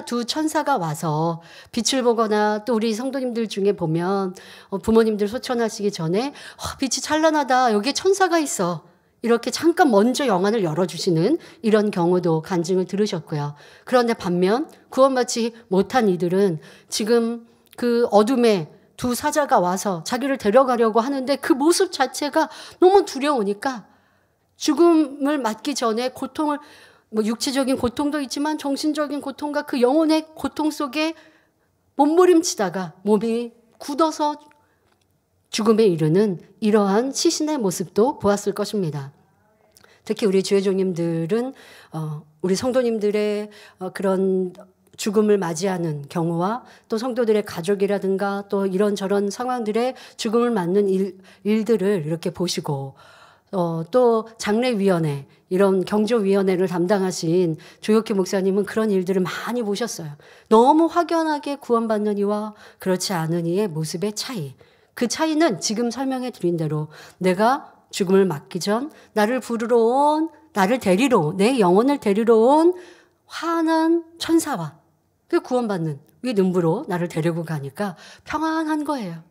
두 천사가 와서 빛을 보거나, 또 우리 성도님들 중에 보면 부모님들 소천하시기 전에 빛이 찬란하다, 여기에 천사가 있어, 이렇게 잠깐 먼저 영안을 열어주시는 이런 경우도 간증을 들으셨고요. 그런데 반면 구원받지 못한 이들은 지금 그 어둠에 두 사자가 와서 자기를 데려가려고 하는데 그 모습 자체가 너무 두려우니까 죽음을 맞기 전에 고통을, 육체적인 고통도 있지만 정신적인 고통과 그 영혼의 고통 속에 몸부림치다가 몸이 굳어서 죽음에 이르는 이러한 시신의 모습도 보았을 것입니다. 특히 우리 주의종님들은 우리 성도님들의 그런 죽음을 맞이하는 경우와 또 성도들의 가족이라든가 또 이런저런 상황들의 죽음을 맞는 일들을 이렇게 보시고 또 장례위원회 이런 경조위원회를 담당하신 조혁희 목사님은 그런 일들을 많이 보셨어요. 너무 확연하게 구원받는 이와 그렇지 않은 이의 모습의 차이. 그 차이는 지금 설명해 드린 대로 내가 죽음을 맞기 전 나를 부르러 온, 나를 데리러 온, 내 영혼을 데리러 온 환한 천사와 그 구원받는 윗음부로 나를 데리고 가니까 평안한 거예요.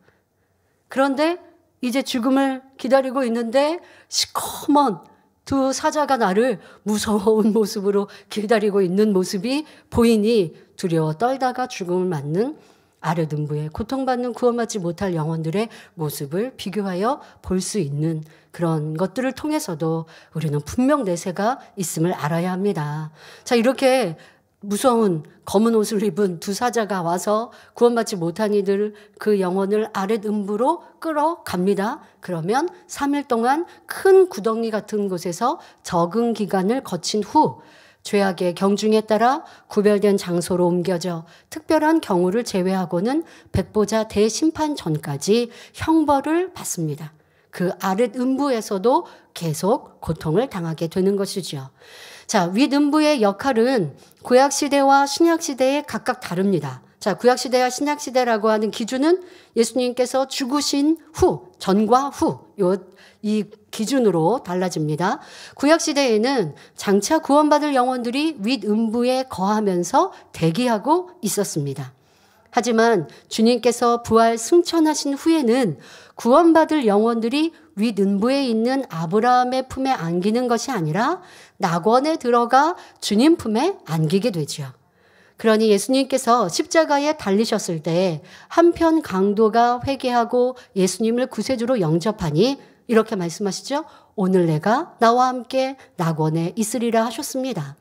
그런데 이제 죽음을 기다리고 있는데 시커먼 두 사자가 나를 무서운 모습으로 기다리고 있는 모습이 보이니 두려워 떨다가 죽음을 맞는 아랫음부에 고통받는 구원받지 못할 영혼들의 모습을 비교하여 볼 수 있는 그런 것들을 통해서도 우리는 분명 내세가 있음을 알아야 합니다. 자, 이렇게 무서운 검은 옷을 입은 두 사자가 와서 구원받지 못한 이들 그 영혼을 아랫음부로 끌어갑니다. 그러면 3일 동안 큰 구덩이 같은 곳에서 적응 기간을 거친 후 죄악의 경중에 따라 구별된 장소로 옮겨져 특별한 경우를 제외하고는 백보자 대심판 전까지 형벌을 받습니다. 그 아랫음부에서도 계속 고통을 당하게 되는 것이죠. 자, 윗음부의 역할은 구약시대와 신약시대에 각각 다릅니다. 자, 구약시대와 신약시대라고 하는 기준은 예수님께서 죽으신 후, 전과 후, 이 기준으로 달라집니다. 구약시대에는 장차 구원받을 영혼들이 윗음부에 거하면서 대기하고 있었습니다. 하지만 주님께서 부활 승천하신 후에는 구원받을 영혼들이 윗음부에 있는 아브라함의 품에 안기는 것이 아니라 낙원에 들어가 주님 품에 안기게 되죠. 그러니 예수님께서 십자가에 달리셨을 때 한편 강도가 회개하고 예수님을 구세주로 영접하니 이렇게 말씀하시죠. 오늘 내가 나와 함께 낙원에 있으리라 하셨습니다.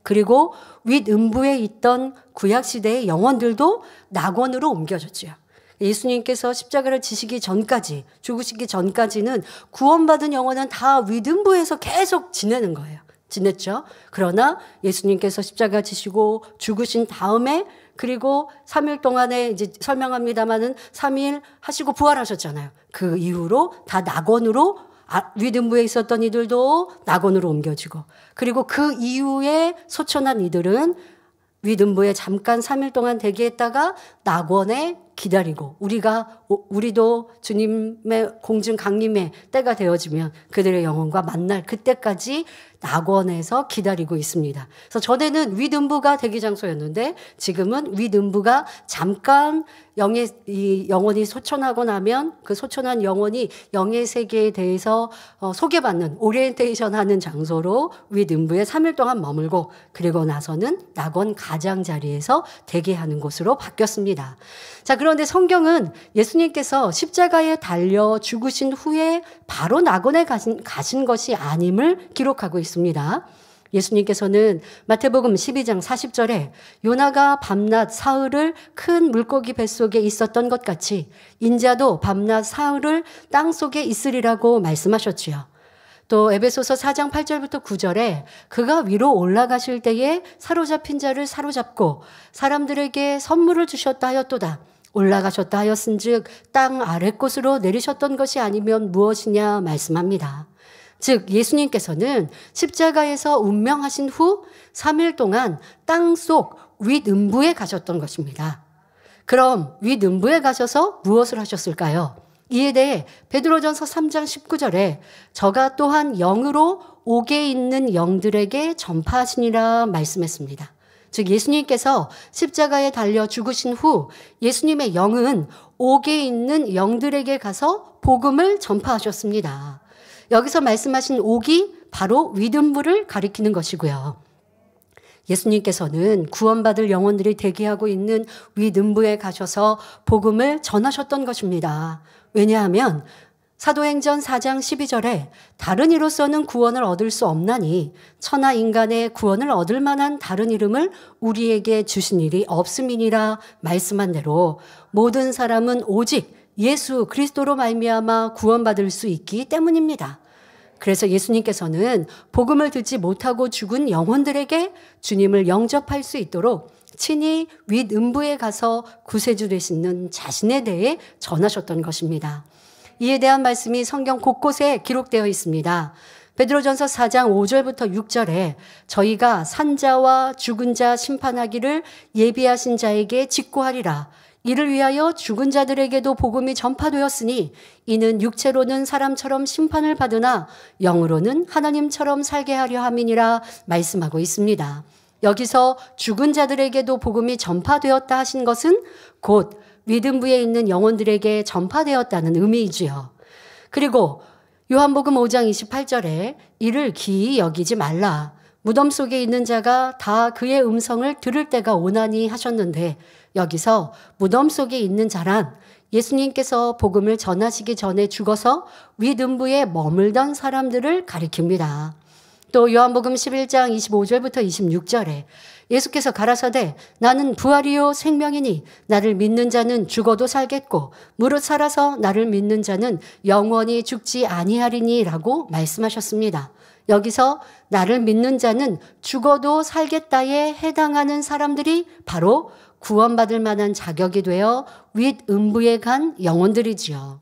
그리고 윗음부에 있던 구약시대의 영혼들도 낙원으로 옮겨졌죠. 예수님께서 십자가를 지시기 전까지, 죽으시기 전까지는 구원받은 영혼은 다 윗음부에서 계속 지내는 거예요. 지냈죠. 그러나 예수님께서 십자가 지시고 죽으신 다음에 그리고 3일 동안에 이제 설명합니다마는 3일 하시고 부활하셨잖아요. 그 이후로 다 낙원으로 윗음부에 있었던 이들도 낙원으로 옮겨지고 그리고 그 이후에 소천한 이들은 윗음부에 잠깐 3일 동안 대기했다가 낙원에 기다리고 우리도 주님의 공중 강림의 때가 되어지면 그들의 영혼과 만날 그때까지 낙원에서 기다리고 있습니다. 그래서 전에는 윗음부가 대기 장소였는데 지금은 윗음부가 잠깐 이 영혼이 소천하고 나면 그 소천한 영혼이 영의 세계에 대해서 소개받는 오리엔테이션 하는 장소로 윗음부에 3일 동안 머물고 그리고 나서는 낙원 가장자리에서 대기하는 곳으로 바뀌었습니다. 자, 그런데 성경은 예수님께서 십자가에 달려 죽으신 후에 바로 낙원에 가신 것이 아님을 기록하고 있습니다. 예수님께서는 마태복음 12장 40절에 요나가 밤낮 사흘을 큰 물고기 뱃속에 있었던 것 같이 인자도 밤낮 사흘을 땅속에 있으리라고 말씀하셨지요. 또 에베소서 4장 8절부터 9절에 그가 위로 올라가실 때에 사로잡힌 자를 사로잡고 사람들에게 선물을 주셨다 하였도다. 올라가셨다 하였은즉 땅 아랫곳으로 내리셨던 것이 아니면 무엇이냐 말씀합니다. 즉 예수님께서는 십자가에서 운명하신 후 3일 동안 땅속 윗음부에 가셨던 것입니다. 그럼 윗음부에 가셔서 무엇을 하셨을까요? 이에 대해 베드로전서 3장 19절에 저가 또한 영으로 옥에 있는 영들에게 전파하시니라 말씀했습니다. 즉 예수님께서 십자가에 달려 죽으신 후 예수님의 영은 옥에 있는 영들에게 가서 복음을 전파하셨습니다. 여기서 말씀하신 옥이 바로 윗음부를 가리키는 것이고요. 예수님께서는 구원받을 영혼들이 대기하고 있는 윗음부에 가셔서 복음을 전하셨던 것입니다. 왜냐하면 사도행전 4장 12절에 다른 이로서는 구원을 얻을 수 없나니 천하 인간의 구원을 얻을 만한 다른 이름을 우리에게 주신 일이 없음이니라 말씀한 대로 모든 사람은 오직 예수 그리스도로 말미암아 구원받을 수 있기 때문입니다. 그래서 예수님께서는 복음을 듣지 못하고 죽은 영혼들에게 주님을 영접할 수 있도록 친히 윗음부에 가서 구세주 되시는 자신에 대해 전하셨던 것입니다. 이에 대한 말씀이 성경 곳곳에 기록되어 있습니다. 베드로전서 4장 5절부터 6절에 저희가 산자와 죽은 자 심판하기를 예비하신 자에게 직고하리라. 이를 위하여 죽은 자들에게도 복음이 전파되었으니 이는 육체로는 사람처럼 심판을 받으나 영으로는 하나님처럼 살게 하려 함이니라 말씀하고 있습니다. 여기서 죽은 자들에게도 복음이 전파되었다 하신 것은 곧 윗음부에 있는 영혼들에게 전파되었다는 의미이지요. 그리고 요한복음 5장 28절에 이를 기이 여기지 말라. 무덤 속에 있는 자가 다 그의 음성을 들을 때가 오나니 하셨는데 여기서 무덤 속에 있는 자란 예수님께서 복음을 전하시기 전에 죽어서 윗음부에 머물던 사람들을 가리킵니다. 또 요한복음 11장 25절부터 26절에 예수께서 가라사대 나는 부활이요 생명이니 나를 믿는 자는 죽어도 살겠고 무릇 살아서 나를 믿는 자는 영원히 죽지 아니하리니 라고 말씀하셨습니다. 여기서 나를 믿는 자는 죽어도 살겠다에 해당하는 사람들이 바로 구원받을 만한 자격이 되어 윗음부에 간 영혼들이지요.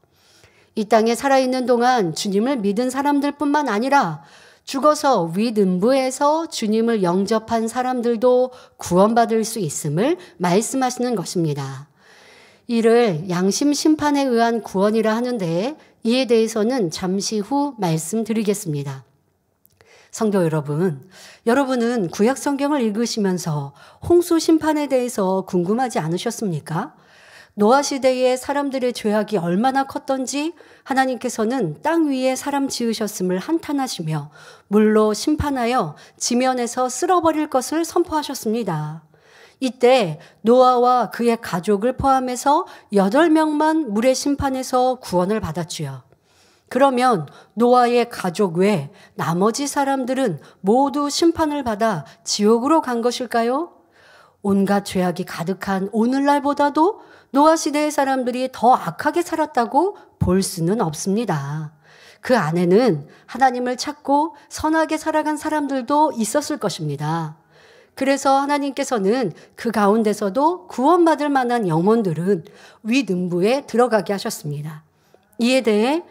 이 땅에 살아있는 동안 주님을 믿은 사람들뿐만 아니라 죽어서 윗음부에서 주님을 영접한 사람들도 구원받을 수 있음을 말씀하시는 것입니다. 이를 양심 심판에 의한 구원이라 하는데 이에 대해서는 잠시 후 말씀드리겠습니다. 성도 여러분, 여러분은 구약 성경을 읽으시면서 홍수 심판에 대해서 궁금하지 않으셨습니까? 노아 시대의 사람들의 죄악이 얼마나 컸던지 하나님께서는 땅 위에 사람 지으셨음을 한탄하시며 물로 심판하여 지면에서 쓸어버릴 것을 선포하셨습니다. 이때 노아와 그의 가족을 포함해서 8명만 물의 심판에서 구원을 받았지요. 그러면 노아의 가족 외 나머지 사람들은 모두 심판을 받아 지옥으로 간 것일까요? 온갖 죄악이 가득한 오늘날보다도 노아 시대의 사람들이 더 악하게 살았다고 볼 수는 없습니다. 그 안에는 하나님을 찾고 선하게 살아간 사람들도 있었을 것입니다. 그래서 하나님께서는 그 가운데서도 구원받을 만한 영혼들은 윗음부에 들어가게 하셨습니다. 이에 대해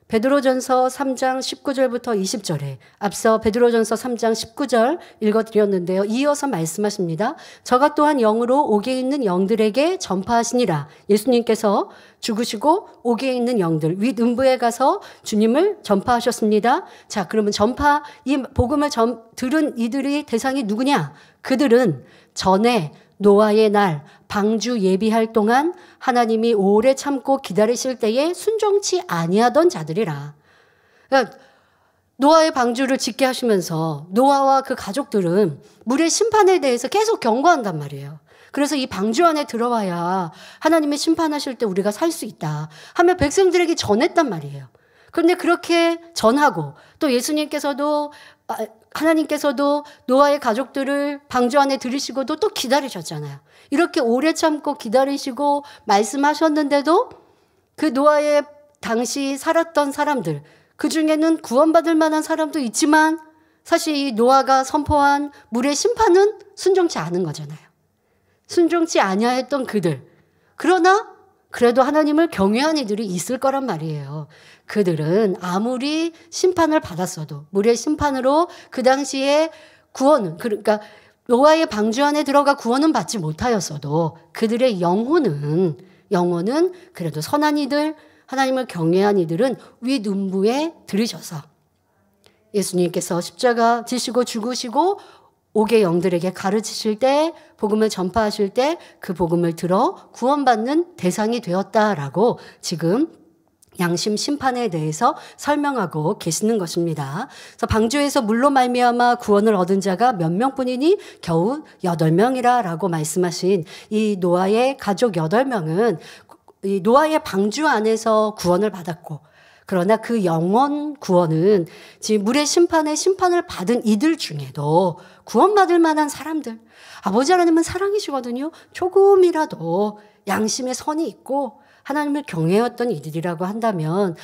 베드로전서 3장 19절부터 20절에 앞서 베드로전서 3장 19절 읽어드렸는데요. 이어서 말씀하십니다. 저가 또한 영으로 옥에 있는 영들에게 전파하시니라. 예수님께서 죽으시고 옥에 있는 영들 윗음부에 가서 주님을 전파하셨습니다. 자, 그러면 이 복음을 들은 이들의 대상이 누구냐? 그들은 전에 노아의 날 방주 예비할 동안 하나님이 오래 참고 기다리실 때에 순종치 아니하던 자들이라. 그러니까 노아의 방주를 짓게 하시면서 노아와 그 가족들은 물의 심판에 대해서 계속 경고한단 말이에요. 그래서 이 방주 안에 들어와야 하나님이 심판하실 때 우리가 살 수 있다 하며 백성들에게 전했단 말이에요. 그런데 그렇게 전하고 또 하나님께서도 노아의 가족들을 방주 안에 들이시고도 또 기다리셨잖아요. 이렇게 오래 참고 기다리시고 말씀하셨는데도 그 노아의 당시 살았던 사람들, 그 중에는 구원받을 만한 사람도 있지만 사실 이 노아가 선포한 물의 심판은 순종치 않은 거잖아요. 순종치 아니하였던 그들. 그러나 그래도 하나님을 경외한 이들이 있을 거란 말이에요. 그들은 아무리 심판을 받았어도 물의 심판으로 그 당시에 그러니까 노아의 방주 안에 들어가 구원은 받지 못하였어도 그들의 영혼은 그래도 선한 이들, 하나님을 경외한 이들은 윗음부에 들으셔서 예수님께서 십자가 지시고 죽으시고 옥의 영들에게 가르치실 때, 복음을 전파하실 때 그 복음을 들어 구원받는 대상이 되었다라고 지금 양심 심판에 대해서 설명하고 계시는 것입니다. 그래서 방주에서 물로 말미암아 구원을 얻은 자가 몇 명뿐이니 겨우 8명이라라고 말씀하신 이 노아의 가족 8명은 이 노아의 방주 안에서 구원을 받았고, 그러나 그 영원 구원은 지금 물의 심판을 받은 이들 중에도 구원받을 만한 사람들, 아버지 하나님은 사랑이시거든요. 조금이라도 양심의 선이 있고 하나님을 경외했던 이들이라고 한다면,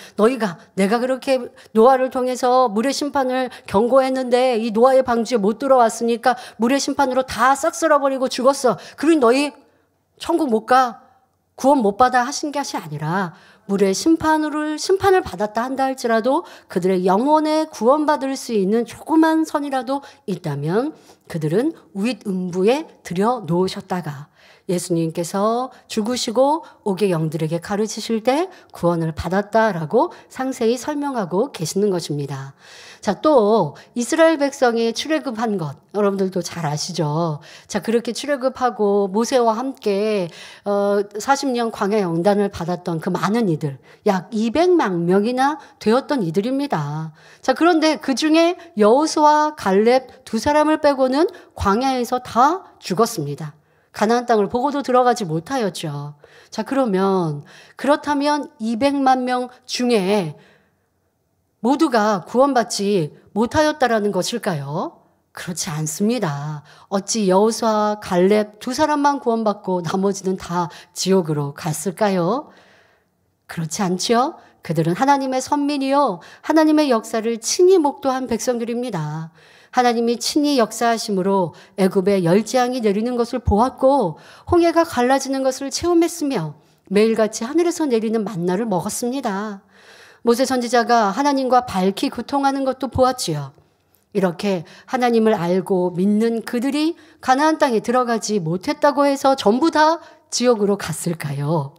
내가 그렇게 노아를 통해서 물의 심판을 경고했는데 이 노아의 방주에 못 들어왔으니까 물의 심판으로 다 싹 쓸어버리고 죽었어. 그러니 너희 천국 못 가, 구원 못 받아 하신 것이 아니라 물의 심판을 받았다 한다 할지라도 그들의 영혼에 구원받을 수 있는 조그만 선이라도 있다면 그들은 윗음부에 들여놓으셨다가 예수님께서 죽으시고 옥의 영들에게 가르치실 때 구원을 받았다라고 상세히 설명하고 계시는 것입니다. 자, 또 이스라엘 백성이 출애굽한 것 여러분들도 잘 아시죠? 자, 그렇게 출애굽하고 모세와 함께 40년 광야 연단을 받았던 그 많은 이들, 약 200만 명이나 되었던 이들입니다. 자, 그런데 그중에 여호수아와 갈렙 두 사람을 빼고는 광야에서 다 죽었습니다. 가나안 땅을 보고도 들어가지 못하였죠. 자, 그렇다면 200만 명 중에 모두가 구원받지 못하였다라는 것일까요? 그렇지 않습니다. 어찌 여호수아와 갈렙 두 사람만 구원받고 나머지는 다 지옥으로 갔을까요? 그렇지 않죠? 그들은 하나님의 선민이요, 하나님의 역사를 친히 목도한 백성들입니다. 하나님이 친히 역사하심으로 애굽에 열재앙이 내리는 것을 보았고 홍해가 갈라지는 것을 체험했으며 매일같이 하늘에서 내리는 만나를 먹었습니다. 모세 선지자가 하나님과 밝히 교통하는 것도 보았지요. 이렇게 하나님을 알고 믿는 그들이 가나안 땅에 들어가지 못했다고 해서 전부 다 지옥으로 갔을까요?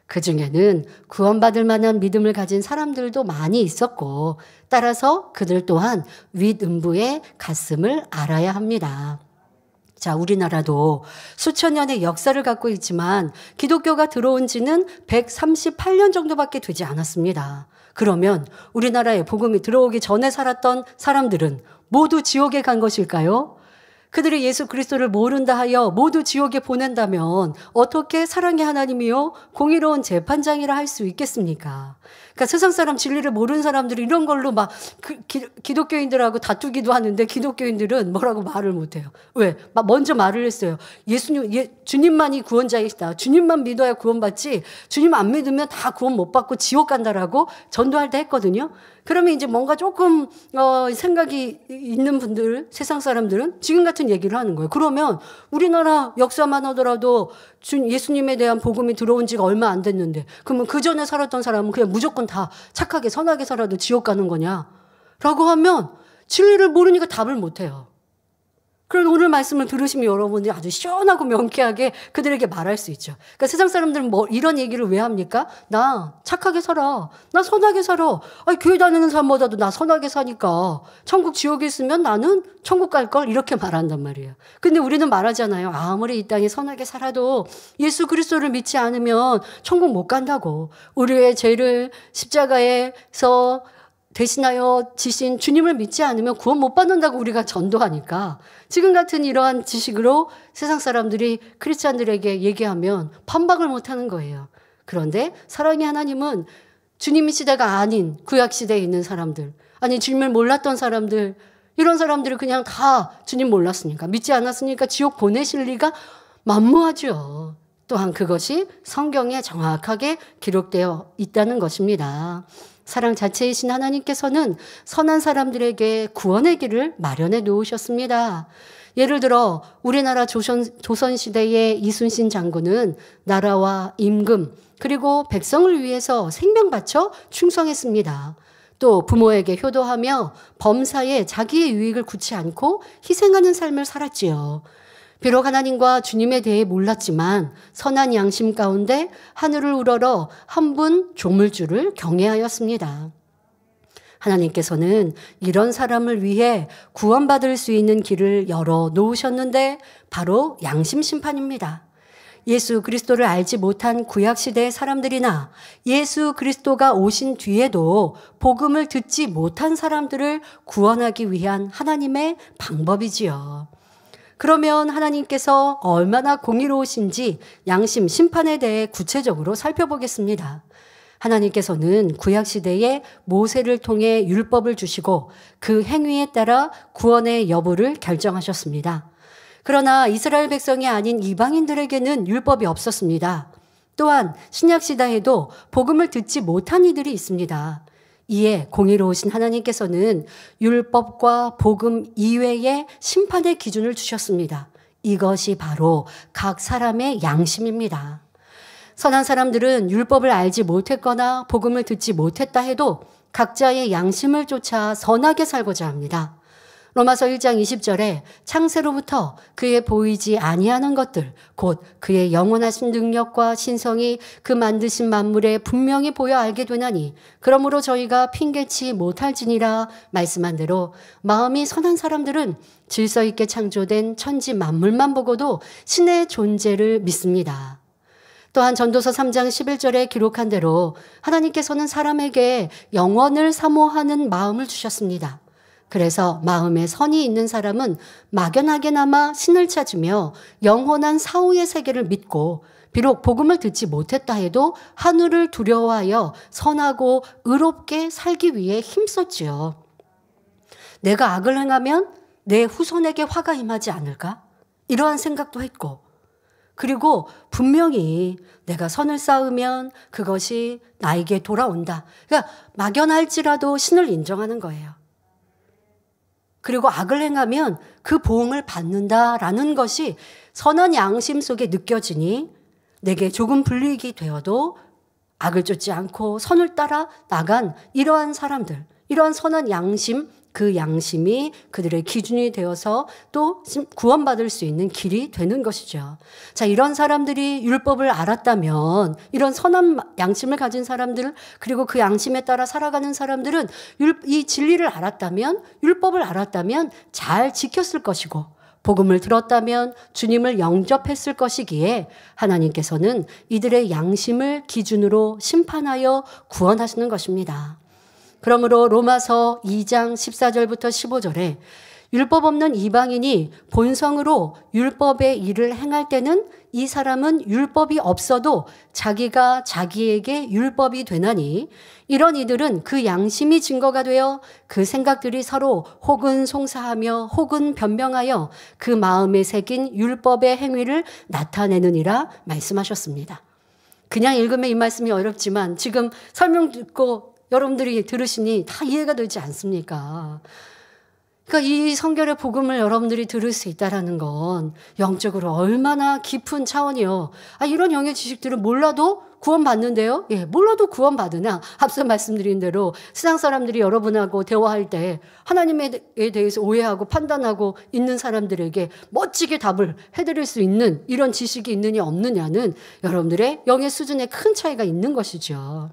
그 중에는 구원받을 만한 믿음을 가진 사람들도 많이 있었고, 따라서 그들 또한 윗음부에 갔음을 알아야 합니다. 자, 우리나라도 수천 년의 역사를 갖고 있지만 기독교가 들어온 지는 138년 정도밖에 되지 않았습니다. 그러면 우리나라에 복음이 들어오기 전에 살았던 사람들은 모두 지옥에 간 것일까요? 그들이 예수 그리스도를 모른다 하여 모두 지옥에 보낸다면 어떻게 사랑의 하나님이요 공의로운 재판장이라 할 수 있겠습니까? 그러니까 세상 사람 진리를 모르는 사람들이 이런 걸로 막 기독교인들하고 다투기도 하는데 기독교인들은 뭐라고 말을 못해요. 왜? 막 먼저 말을 했어요. 주님만이 구원자이시다. 주님만 믿어야 구원받지 주님 안 믿으면 다 구원 못 받고 지옥 간다라고 전도할 때 했거든요. 그러면 이제 뭔가 조금 생각이 있는 분들, 세상 사람들은 지금 같은 얘기를 하는 거예요. 그러면 우리나라 역사만 하더라도 예수님에 대한 복음이 들어온 지가 얼마 안 됐는데 그러면 그 전에 살았던 사람은 그냥 무조건 다 착하게 선하게 살아도 지옥 가는 거냐? 라고 하면 진리를 모르니까 답을 못 해요. 그럼 오늘 말씀을 들으시면 여러분들이 아주 시원하고 명쾌하게 그들에게 말할 수 있죠. 그러니까 세상 사람들은 뭐 이런 얘기를 왜 합니까? 나 착하게 살아. 나 선하게 살아. 아니, 교회 다니는 사람보다도 나 선하게 사니까 천국 지옥에 있으면 나는 천국 갈 걸 이렇게 말한단 말이에요. 근데 우리는 말하잖아요. 아무리 이 땅에 선하게 살아도 예수 그리스도를 믿지 않으면 천국 못 간다고. 우리의 죄를 십자가에서 대신하여 지신 주님을 믿지 않으면 구원 못 받는다고 우리가 전도하니까 지금 같은 이러한 지식으로 세상 사람들이 크리스찬들에게 얘기하면 반박을 못하는 거예요. 그런데 사랑의 하나님은 주님의 시대가 아닌 구약 시대에 있는 사람들, 아니 주님을 몰랐던 사람들, 이런 사람들을 그냥 다 주님 몰랐으니까 믿지 않았으니까 지옥 보내실 리가 만무하죠. 또한 그것이 성경에 정확하게 기록되어 있다는 것입니다. 사랑 자체이신 하나님께서는 선한 사람들에게 구원의 길을 마련해 놓으셨습니다. 예를 들어 우리나라 조선시대의 이순신 장군은 나라와 임금 그리고 백성을 위해서 생명 바쳐 충성했습니다. 또 부모에게 효도하며 범사에 자기의 유익을 굳지 않고 희생하는 삶을 살았지요. 비록 하나님과 주님에 대해 몰랐지만 선한 양심 가운데 하늘을 우러러 한 분 조물주를 경외하였습니다. 하나님께서는 이런 사람을 위해 구원받을 수 있는 길을 열어 놓으셨는데 바로 양심 심판입니다. 예수 그리스도를 알지 못한 구약시대의 사람들이나 예수 그리스도가 오신 뒤에도 복음을 듣지 못한 사람들을 구원하기 위한 하나님의 방법이지요. 그러면 하나님께서 얼마나 공의로우신지 양심, 심판에 대해 구체적으로 살펴보겠습니다. 하나님께서는 구약시대에 모세를 통해 율법을 주시고 그 행위에 따라 구원의 여부를 결정하셨습니다. 그러나 이스라엘 백성이 아닌 이방인들에게는 율법이 없었습니다. 또한 신약시대에도 복음을 듣지 못한 이들이 있습니다. 이에 공의로우신 하나님께서는 율법과 복음 이외의 심판의 기준을 주셨습니다. 이것이 바로 각 사람의 양심입니다. 선한 사람들은 율법을 알지 못했거나 복음을 듣지 못했다 해도 각자의 양심을 쫓아 선하게 살고자 합니다. 로마서 1장 20절에 창세로부터 그의 보이지 아니하는 것들 곧 그의 영원하신 능력과 신성이 그 만드신 만물에 분명히 보여 알게 되나니 그러므로 저희가 핑계치 못할지니라 말씀한 대로 마음이 선한 사람들은 질서 있게 창조된 천지 만물만 보고도 신의 존재를 믿습니다. 또한 전도서 3장 11절에 기록한 대로 하나님께서는 사람에게 영원을 사모하는 마음을 주셨습니다. 그래서 마음에 선이 있는 사람은 막연하게나마 신을 찾으며 영원한 사후의 세계를 믿고 비록 복음을 듣지 못했다 해도 하늘을 두려워하여 선하고 의롭게 살기 위해 힘썼지요. 내가 악을 행하면 내 후손에게 화가 임하지 않을까? 이러한 생각도 했고 그리고 분명히 내가 선을 쌓으면 그것이 나에게 돌아온다. 그러니까 막연할지라도 신을 인정하는 거예요. 그리고 악을 행하면 그 보응을 받는다라는 것이 선한 양심 속에 느껴지니 내게 조금 불이익이 되어도 악을 쫓지 않고 선을 따라 나간 이러한 사람들, 이러한 선한 양심, 그 양심이 그들의 기준이 되어서 또 구원받을 수 있는 길이 되는 것이죠. 자, 이런 사람들이 율법을 알았다면, 이런 선한 양심을 가진 사람들, 그리고 그 양심에 따라 살아가는 사람들은 이 진리를 알았다면, 율법을 알았다면 잘 지켰을 것이고, 복음을 들었다면 주님을 영접했을 것이기에 하나님께서는 이들의 양심을 기준으로 심판하여 구원하시는 것입니다. 그러므로 로마서 2장 14절부터 15절에 율법 없는 이방인이 본성으로 율법의 일을 행할 때는 이 사람은 율법이 없어도 자기가 자기에게 율법이 되나니 이런 이들은 그 양심이 증거가 되어 그 생각들이 서로 혹은 송사하며 혹은 변명하여 그 마음에 새긴 율법의 행위를 나타내느니라 말씀하셨습니다. 그냥 읽으면 이 말씀이 어렵지만 지금 설명 듣고 여러분들이 들으시니 다 이해가 되지 않습니까? 그러니까 이 성결의 복음을 여러분들이 들을 수 있다는 건 영적으로 얼마나 깊은 차원이요. 이런 영의 지식들을 몰라도 구원받는데요. 예, 몰라도 구원받으나 앞서 말씀드린 대로 세상 사람들이 여러분하고 대화할 때 하나님에 대해서 오해하고 판단하고 있는 사람들에게 멋지게 답을 해드릴 수 있는 이런 지식이 있느냐 없느냐는 여러분들의 영의 수준에 큰 차이가 있는 것이죠.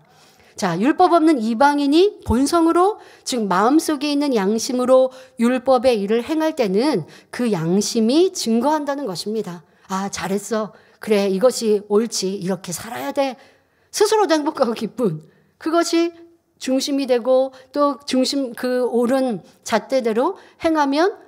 자, 율법 없는 이방인이 본성으로 즉 마음속에 있는 양심으로 율법의 일을 행할 때는 그 양심이 증거한다는 것입니다. 아, 잘했어. 그래, 이것이 옳지. 이렇게 살아야 돼. 스스로도 행복하고 기쁜 그것이 중심이 되고 또 중심 그 옳은 잣대대로 행하면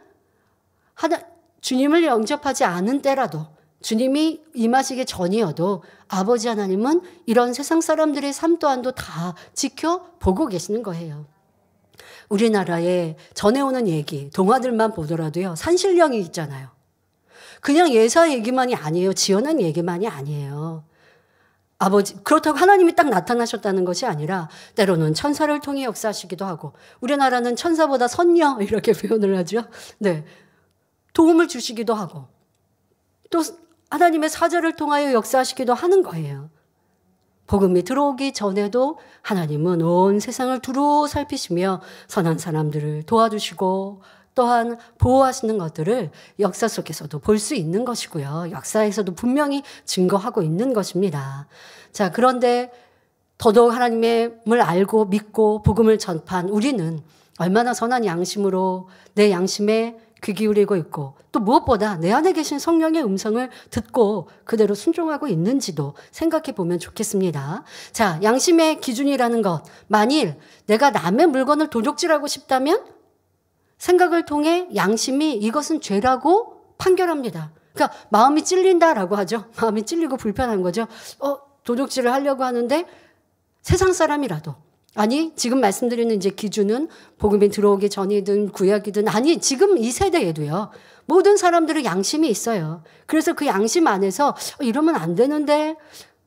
주님을 영접하지 않은 때라도 주님이 임하시기 전이어도 아버지 하나님은 이런 세상 사람들의 삶 또한도 다 지켜보고 계시는 거예요. 우리나라에 전해오는 얘기, 동화들만 보더라도요. 산신령이 있잖아요. 그냥 예사 얘기만이 아니에요. 지어낸 얘기만이 아니에요. 그렇다고 하나님이 딱 나타나셨다는 것이 아니라 때로는 천사를 통해 역사하시기도 하고 우리나라는 천사보다 선녀 이렇게 표현을 하죠. 네, 도움을 주시기도 하고 또 하나님의 사자를 통하여 역사하시기도 하는 거예요. 복음이 들어오기 전에도 하나님은 온 세상을 두루 살피시며 선한 사람들을 도와주시고 또한 보호하시는 것들을 역사 속에서도 볼 수 있는 것이고요. 역사에서도 분명히 증거하고 있는 것입니다. 자, 그런데 더더욱 하나님을 알고 믿고 복음을 전파한 우리는 얼마나 선한 양심으로 내 양심에 귀 기울이고 있고 또 무엇보다 내 안에 계신 성령의 음성을 듣고 그대로 순종하고 있는지도 생각해 보면 좋겠습니다. 자, 양심의 기준이라는 것. 만일 내가 남의 물건을 도둑질하고 싶다면 생각을 통해 양심이 이것은 죄라고 판결합니다. 그러니까 마음이 찔린다라고 하죠. 마음이 찔리고 불편한 거죠. 도둑질을 하려고 하는데 세상 사람이라도 아니 지금 말씀드리는 이제 기준은 복음이 들어오기 전이든 구약이든 아니 지금 이 세대에도요. 모든 사람들은 양심이 있어요. 그래서 그 양심 안에서 이러면 안 되는데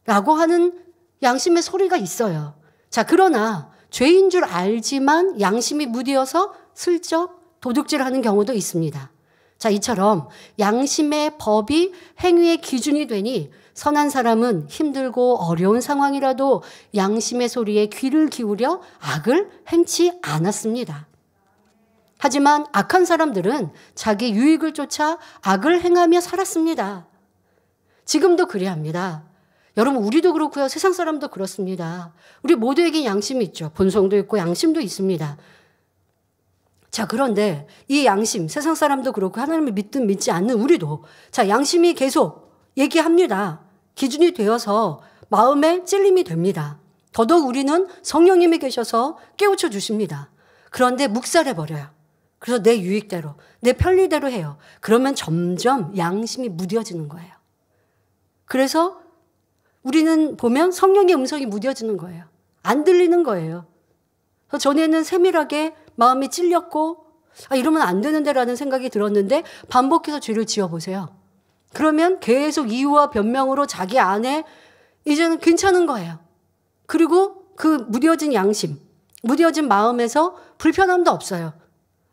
라고 하는 양심의 소리가 있어요. 자, 그러나 죄인 줄 알지만 양심이 무디어서 슬쩍 도둑질하는 경우도 있습니다. 자, 이처럼 양심의 법이 행위의 기준이 되니 선한 사람은 힘들고 어려운 상황이라도 양심의 소리에 귀를 기울여 악을 행치 않았습니다. 하지만 악한 사람들은 자기 유익을 쫓아 악을 행하며 살았습니다. 지금도 그래야 합니다. 여러분, 우리도 그렇고요. 세상 사람도 그렇습니다. 우리 모두에게 양심이 있죠. 본성도 있고 양심도 있습니다. 자, 그런데 이 양심, 세상 사람도 그렇고 하나님을 믿든 믿지 않는 우리도 자, 양심이 계속 얘기합니다. 기준이 되어서 마음에 찔림이 됩니다. 더더욱 우리는 성령님이 계셔서 깨우쳐 주십니다. 그런데 묵살해버려요. 그래서 내 유익대로, 내 편리대로 해요. 그러면 점점 양심이 무뎌지는 거예요. 그래서 우리는 보면 성령의 음성이 무뎌지는 거예요. 안 들리는 거예요. 전에는 세밀하게 마음이 찔렸고 이러면 안 되는데라는 생각이 들었는데 반복해서 죄를 지어보세요. 그러면 계속 이유와 변명으로 자기 안에 이제는 괜찮은 거예요. 그리고 그 무뎌진 양심, 무뎌진 마음에서 불편함도 없어요.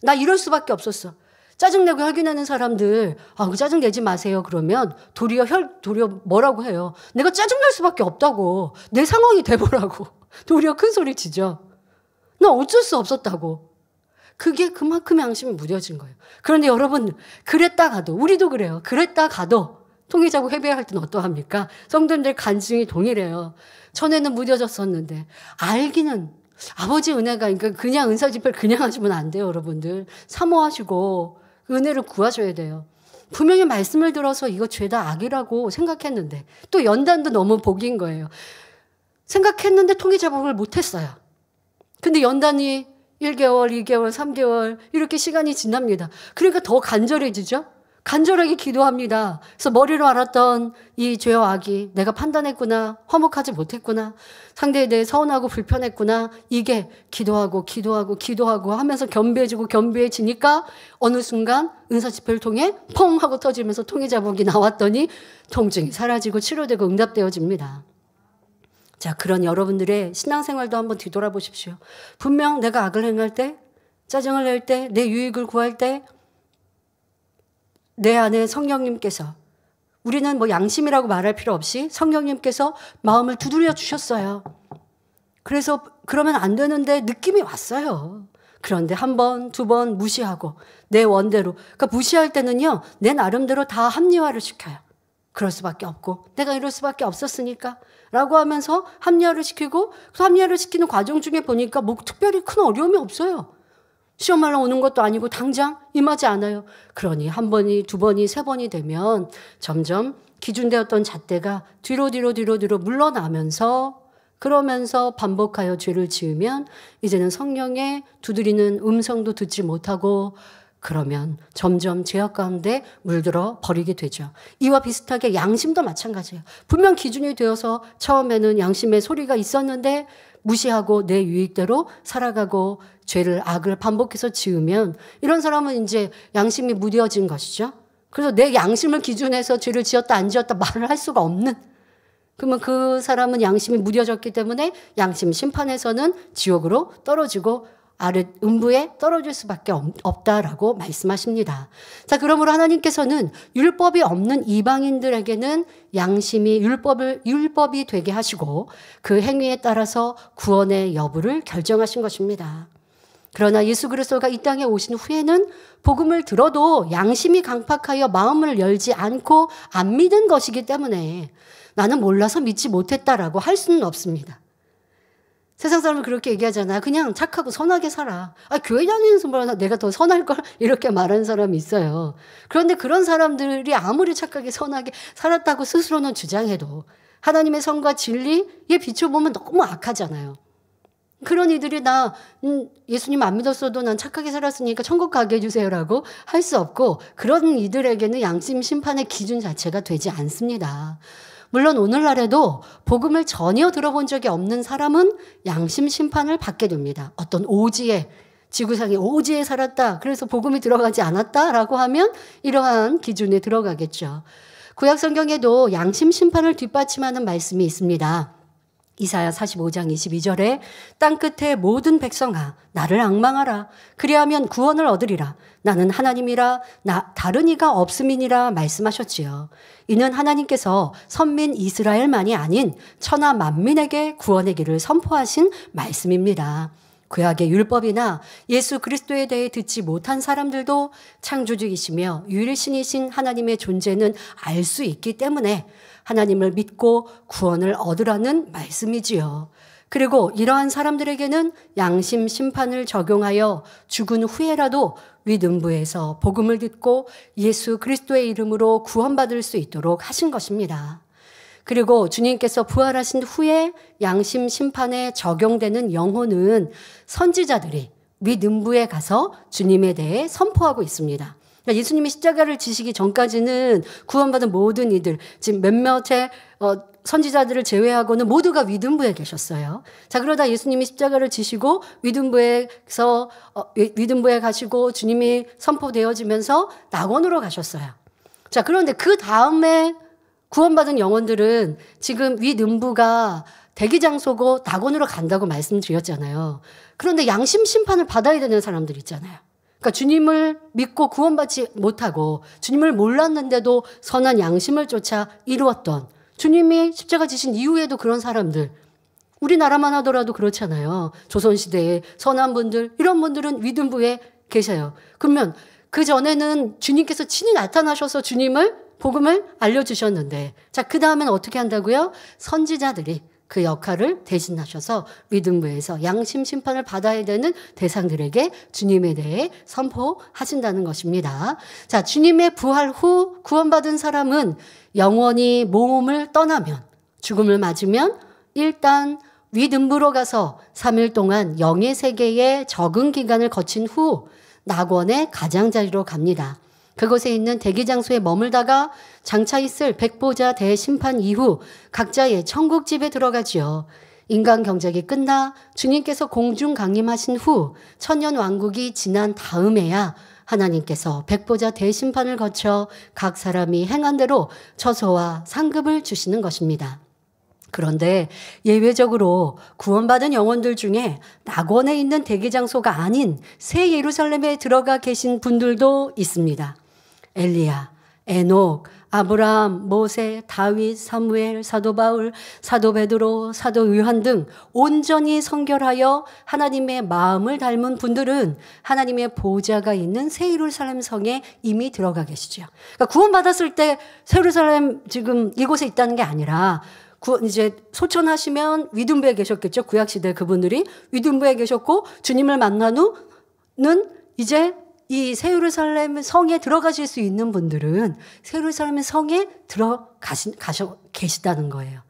나 이럴 수밖에 없었어. 짜증내고 혈기내는 사람들 그 짜증내지 마세요. 그러면 도리어 뭐라고 해요. 내가 짜증낼 수밖에 없다고. 내 상황이 돼보라고. 도리어 큰 소리 치죠. 나 어쩔 수 없었다고. 그게 그만큼 양심이 무뎌진 거예요. 그런데 여러분, 그랬다 가도, 우리도 그래요. 그랬다 가도 통일자고 회개할 때는 어떠합니까? 성도님들 간증이 동일해요. 전에는 무뎌졌었는데 알기는 아버지 은혜가 그냥 은사 집회를 그냥 하시면 안 돼요. 여러분들 사모하시고 은혜를 구하셔야 돼요. 분명히 말씀을 들어서 이거 죄다 악이라고 생각했는데 또 연단도 너무 복인 거예요. 생각했는데 통일자복을 못했어요. 근데 연단이 1개월, 2개월, 3개월 이렇게 시간이 지납니다. 그러니까 더 간절해지죠. 간절하게 기도합니다. 그래서 머리로 알았던 이 죄와 악이 내가 판단했구나, 화목하지 못했구나, 상대에 대해 서운하고 불편했구나, 이게 기도하고 하면서 겸비해지니까 어느 순간 은사 집회를 통해 펑 하고 터지면서 통해자복이 나왔더니 통증이 사라지고 치료되고 응답되어집니다. 자, 그런 여러분들의 신앙생활도 한번 뒤돌아보십시오. 분명 내가 악을 행할 때, 짜증을 낼 때, 내 유익을 구할 때 내 안에 성령님께서, 우리는 뭐 양심이라고 말할 필요 없이 성령님께서 마음을 두드려 주셨어요. 그래서 그러면 안 되는데 느낌이 왔어요. 그런데 한 번, 두 번 무시하고 내 원대로. 그러니까 무시할 때는요, 내 나름대로 다 합리화를 시켜요. 그럴 수밖에 없고 내가 이럴 수밖에 없었으니까 라고 하면서 합리화를 시키고, 그 합리화를 시키는 과정 중에 보니까 뭐 특별히 큰 어려움이 없어요. 시험하러 오는 것도 아니고 당장 임하지 않아요. 그러니 한 번이, 두 번이, 세 번이 되면 점점 기준되었던 잣대가 뒤로 물러나면서, 그러면서 반복하여 죄를 지으면 이제는 성령의 두드리는 음성도 듣지 못하고, 그러면 점점 죄악 가운데 물들어 버리게 되죠. 이와 비슷하게 양심도 마찬가지예요. 분명 기준이 되어서 처음에는 양심의 소리가 있었는데 무시하고 내 유익대로 살아가고 죄를, 악을 반복해서 지으면 이런 사람은 이제 양심이 무뎌진 것이죠. 그래서 내 양심을 기준해서 죄를 지었다 안 지었다 말을 할 수가 없는, 그러면 그 사람은 양심이 무뎌졌기 때문에 양심 심판에서는 지옥으로 떨어지고 아래 음부에 떨어질 수밖에 없다라고 말씀하십니다. 자, 그러므로 하나님께서는 율법이 없는 이방인들에게는 양심이 율법이 되게 하시고 그 행위에 따라서 구원의 여부를 결정하신 것입니다. 그러나 예수 그리스도가 이 땅에 오신 후에는 복음을 들어도 양심이 강팍하여 마음을 열지 않고 안 믿은 것이기 때문에 나는 몰라서 믿지 못했다라고 할 수는 없습니다. 세상 사람은 그렇게 얘기하잖아. 그냥 착하고 선하게 살아. 교회 다니는 사람보다 내가 더 선할걸? 이렇게 말하는 사람이 있어요. 그런데 그런 사람들이 아무리 착하게 선하게 살았다고 스스로는 주장해도 하나님의 선과 진리에 비춰보면 너무 악하잖아요. 그런 이들이 나 예수님 안 믿었어도 난 착하게 살았으니까 천국 가게 해주세요라고 할 수 없고, 그런 이들에게는 양심 심판의 기준 자체가 되지 않습니다. 물론 오늘날에도 복음을 전혀 들어본 적이 없는 사람은 양심 심판을 받게 됩니다. 어떤 오지에, 지구상의 오지에 살았다, 그래서 복음이 들어가지 않았다라고 하면 이러한 기준에 들어가겠죠. 구약 성경에도 양심 심판을 뒷받침하는 말씀이 있습니다. 이사야 45장 22절에 땅끝의 모든 백성아 나를 앙망하라. 그리하면 구원을 얻으리라. 나는 하나님이라 다른 이가 없음이니라 말씀하셨지요. 이는 하나님께서 선민 이스라엘만이 아닌 천하 만민에게 구원의 길을 선포하신 말씀입니다. 구약의 율법이나 예수 그리스도에 대해 듣지 못한 사람들도 창조주이시며 유일신이신 하나님의 존재는 알 수 있기 때문에 하나님을 믿고 구원을 얻으라는 말씀이지요. 그리고 이러한 사람들에게는 양심 심판을 적용하여 죽은 후에라도 위등부에서 복음을 듣고 예수 그리스도의 이름으로 구원받을 수 있도록 하신 것입니다. 그리고 주님께서 부활하신 후에 양심 심판에 적용되는 영혼은 선지자들이 위등부에 가서 주님에 대해 선포하고 있습니다. 예수님이 십자가를 지시기 전까지는 구원받은 모든 이들, 지금 몇몇의 선지자들을 제외하고는 모두가 위등부에 계셨어요. 자, 그러다 예수님이 십자가를 지시고 위등부에 가시고 주님이 선포되어지면서 낙원으로 가셨어요. 자, 그런데 그 다음에 구원받은 영혼들은 지금 위등부가 대기장소고 낙원으로 간다고 말씀드렸잖아요. 그런데 양심 심판을 받아야 되는 사람들 있잖아요. 그러니까 주님을 믿고 구원받지 못하고 주님을 몰랐는데도 선한 양심을 쫓아 이루었던, 주님이 십자가 지신 이후에도 그런 사람들, 우리나라만 하더라도 그렇잖아요. 조선시대에 선한 분들, 이런 분들은 위등부에 계셔요. 그러면 그 전에는 주님께서 친히 나타나셔서 복음을 알려주셨는데, 자, 그 다음엔 어떻게 한다고요? 선지자들이 그 역할을 대신하셔서 위등부에서 양심 심판을 받아야 되는 대상들에게 주님에 대해 선포하신다는 것입니다. 자, 주님의 부활 후 구원받은 사람은 영원히 몸을 떠나면, 죽음을 맞으면 일단 위등부로 가서 3일 동안 영의 세계에 적응 기간을 거친 후 낙원의 가장자리로 갑니다. 그곳에 있는 대기장소에 머물다가 장차 있을 백보자 대심판 이후 각자의 천국집에 들어가지요. 인간 경작이 끝나 주님께서 공중 강림하신 후 천년 왕국이 지난 다음에야 하나님께서 백보자 대심판을 거쳐 각 사람이 행한 대로 처소와 상급을 주시는 것입니다. 그런데 예외적으로 구원받은 영혼들 중에 낙원에 있는 대기장소가 아닌 새 예루살렘에 들어가 계신 분들도 있습니다. 엘리야, 에녹, 아브라함, 모세, 다윗, 사무엘, 사도 바울, 사도 베드로, 사도 요한 등 온전히 성결하여 하나님의 마음을 닮은 분들은 하나님의 보좌가 있는 새 예루살렘 성에 이미 들어가 계시죠. 그러니까 구원받았을 때 새 예루살렘 지금 이곳에 있다는 게 아니라 이제 소천하시면 위등부에 계셨겠죠. 구약시대 그분들이 위등부에 계셨고 계셨고 만난 후는 이제 이 새 예루살렘 성에 들어가실 수 있는 분들은 새 예루살렘 성에 계시다는 거예요.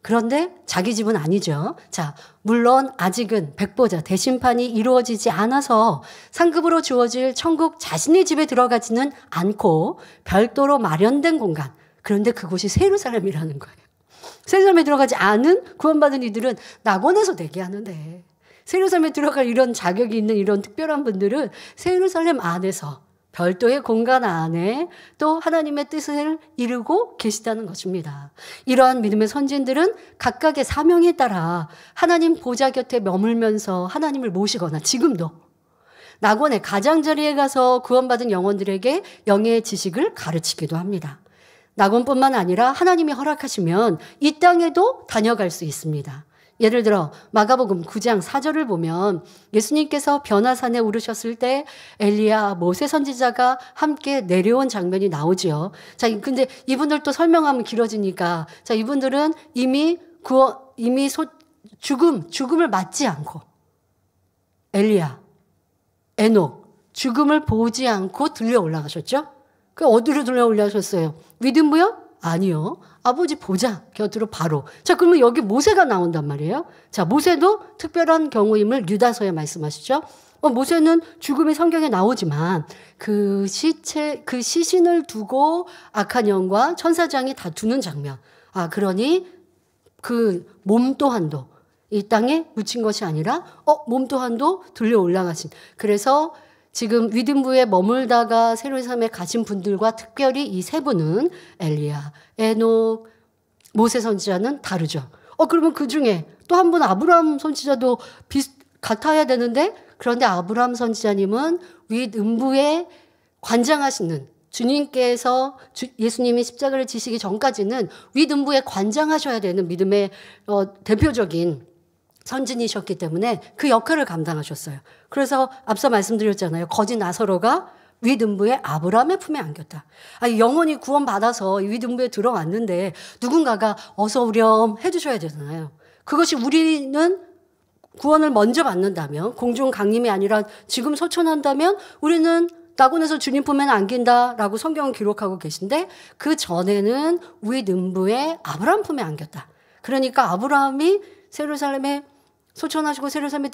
그런데 자기 집은 아니죠. 자, 물론 아직은 백보자 대심판이 이루어지지 않아서 상급으로 주어질 천국 자신의 집에 들어가지는 않고 별도로 마련된 공간. 그런데 그곳이 새 예루살렘이라는 거예요. 새 예루살렘에 들어가지 않은 구원받은 이들은 낙원에서 대기하는데, 새 예루살렘에 들어갈 이런 자격이 있는 이런 특별한 분들은 새 예루살렘 안에서 별도의 공간 안에 또 하나님의 뜻을 이루고 계시다는 것입니다. 이러한 믿음의 선진들은 각각의 사명에 따라 하나님 보좌 곁에 머물면서 하나님을 모시거나 지금도 낙원의 가장자리에 가서 구원받은 영혼들에게 영의 지식을 가르치기도 합니다. 낙원뿐만 아니라 하나님이 허락하시면 이 땅에도 다녀갈 수 있습니다. 예를 들어 마가복음 9장 4절을 보면 예수님께서 변화산에 오르셨을 때 엘리야, 모세 선지자가 함께 내려온 장면이 나오지요. 자, 근데 이분들 또 설명하면 길어지니까, 자, 이분들은 이미 죽음을 맞지 않고 엘리야, 에녹, 죽음을 보지 않고 들려 올라가셨죠? 그 어디로 들려 올라가셨어요? 위든부요? 아니요. 아버지 보좌 곁으로 바로. 자, 그러면 여기 모세가 나온단 말이에요. 자, 모세도 특별한 경우임을 유다서에 말씀하시죠. 모세는 죽음이 성경에 나오지만 그 시신을 두고 악한 영과 천사장이 다투는 장면. 그러니 그 몸 또한도 이 땅에 묻힌 것이 아니라 몸 또한도 들려 올라가신. 그래서 지금 위든부에 머물다가 세루살렘에 가신 분들과 특별히 이 세 분은 엘리야, 에녹, 모세 선지자는 다르죠. 그러면 그 중에 또 한 분 아브라함 선지자도 같아야 되는데, 그런데 아브라함 선지자님은 위든부에 관장하시는 주님께서 예수님이 십자가를 지시기 전까지는 위든부에 관장하셔야 되는 믿음의 대표적인 선진이셨기 때문에 그 역할을 감당하셨어요. 그래서 앞서 말씀드렸잖아요. 거짓 나사로가 위든부에 아브라함의 품에 안겼다. 영원히 구원받아서 위든부에 들어왔는데 누군가가 어서 오렴 해주셔야 되잖아요. 그것이 우리는 구원을 먼저 받는다면, 공중 강림이 아니라 지금 소천한다면 우리는 낙원에서 주님 품에는 안긴다라고 성경은 기록하고 계신데, 그 전에는 위든부에 아브라함 품에 안겼다. 그러니까 아브라함이 세루살렘에 소천하시고 세루살렘에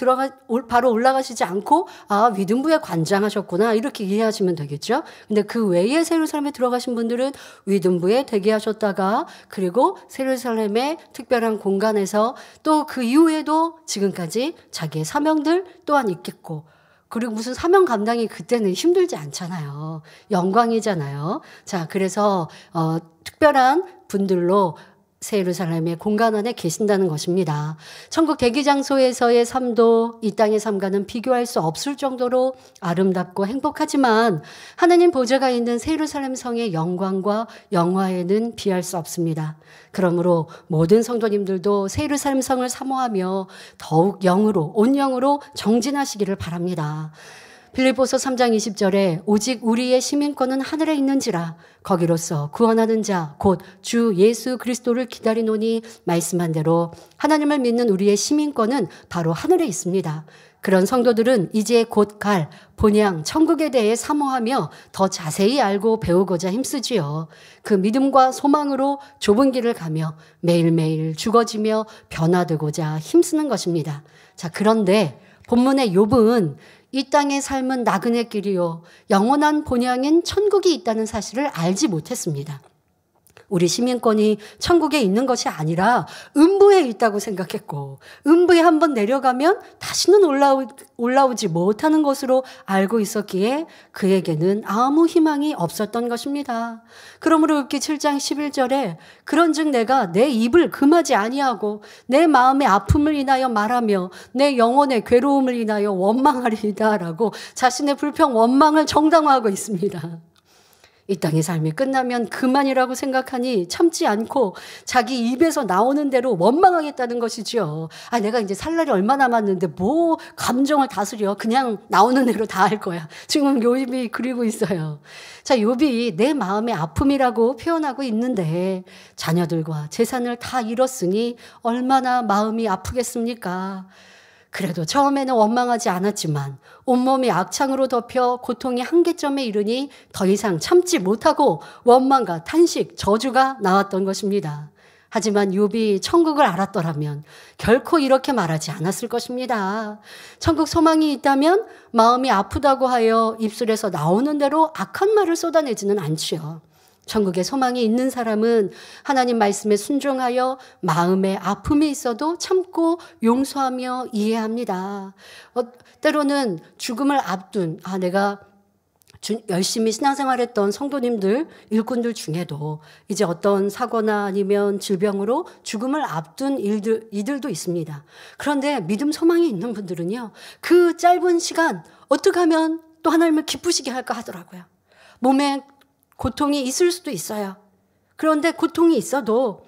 바로 올라가시지 않고 위든부에 관장하셨구나 이렇게 이해하시면 되겠죠. 근데 그 외에 세루살렘에 들어가신 분들은 위든부에 대기하셨다가, 그리고 세루살렘의 특별한 공간에서 또 그 이후에도 지금까지 자기의 사명들 또한 있겠고, 그리고 무슨 사명 감당이 그때는 힘들지 않잖아요. 영광이잖아요. 자, 그래서 특별한 분들로 세루살렘의 공간 안에 계신다는 것입니다. 천국 대기장소에서의 삶도 이 땅의 삶과는 비교할 수 없을 정도로 아름답고 행복하지만 하나님 보좌가 있는 세루살렘 성의 영광과 영화에는 비할 수 없습니다. 그러므로 모든 성도님들도 세루살렘 성을 사모하며 더욱 영으로, 온 영으로 정진하시기를 바랍니다. 빌립보서 3장 20절에 오직 우리의 시민권은 하늘에 있는지라 거기로서 구원하는 자 곧 주 예수 그리스도를 기다리노니 말씀한 대로 하나님을 믿는 우리의 시민권은 바로 하늘에 있습니다. 그런 성도들은 이제 곧 갈 본향 천국에 대해 사모하며 더 자세히 알고 배우고자 힘쓰지요. 그 믿음과 소망으로 좁은 길을 가며 매일매일 죽어지며 변화되고자 힘쓰는 것입니다. 자, 그런데 본문의 욥은 이 땅의 삶은 나그네 길이요 영원한 본향인 천국이 있다는 사실을 알지 못했습니다. 우리 시민권이 천국에 있는 것이 아니라 음부에 있다고 생각했고, 음부에 한번 내려가면 다시는 올라오지 못하는 것으로 알고 있었기에 그에게는 아무 희망이 없었던 것입니다. 그러므로 욥기 7장 11절에 그런즉 내가 내 입을 금하지 아니하고 내 마음의 아픔을 인하여 말하며 내 영혼의 괴로움을 인하여 원망하리이다 라고 자신의 불평 원망을 정당화하고 있습니다. 이 땅의 삶이 끝나면 그만이라고 생각하니 참지 않고 자기 입에서 나오는 대로 원망하겠다는 것이죠. 내가 이제 살 날이 얼마 남았는데 뭐 감정을 다스려. 그냥 나오는 대로 다 할 거야. 지금 욥이 그리고 있어요. 자, 욥이 내 마음의 아픔이라고 표현하고 있는데 자녀들과 재산을 다 잃었으니 얼마나 마음이 아프겠습니까? 그래도 처음에는 원망하지 않았지만 온몸이 악창으로 덮여 고통이 한계점에 이르니 더 이상 참지 못하고 원망과 탄식, 저주가 나왔던 것입니다. 하지만 욥이 천국을 알았더라면 결코 이렇게 말하지 않았을 것입니다. 천국 소망이 있다면 마음이 아프다고 하여 입술에서 나오는 대로 악한 말을 쏟아내지는 않지요. 천국에 소망이 있는 사람은 하나님 말씀에 순종하여 마음에 아픔이 있어도 참고 용서하며 이해합니다. 때로는 죽음을 앞둔 내가 열심히 신앙생활했던 성도님들, 일꾼들 중에도 이제 어떤 사고나 아니면 질병으로 죽음을 앞둔 이들도 있습니다. 그런데 믿음 소망이 있는 분들은요, 그 짧은 시간 어떻게 하면 또 하나님을 기쁘시게 할까 하더라고요. 몸에 고통이 있을 수도 있어요. 그런데 고통이 있어도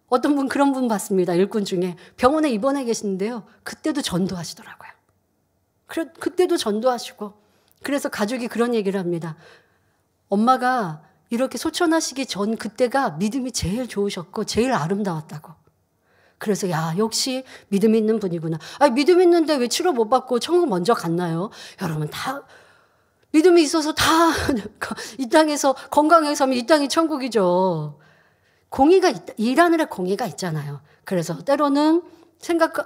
어떤 분 그런 분 봤습니다. 일꾼 중에 병원에 입원해 계시는데요. 그때도 전도하시더라고요. 그때도 전도하시고, 그래서 가족이 그런 얘기를 합니다. 엄마가 이렇게 소천하시기 전 그때가 믿음이 제일 좋으셨고 제일 아름다웠다고. 그래서 야, 역시 믿음 있는 분이구나. 아, 믿음 있는데 왜 치료 못 받고 천국 먼저 갔나요? 여러분, 다 믿음이 있어서 다 이 땅에서 건강해서 하면 이 땅이 천국이죠. 공의가 일하느라 공의가 있잖아요. 그래서 때로는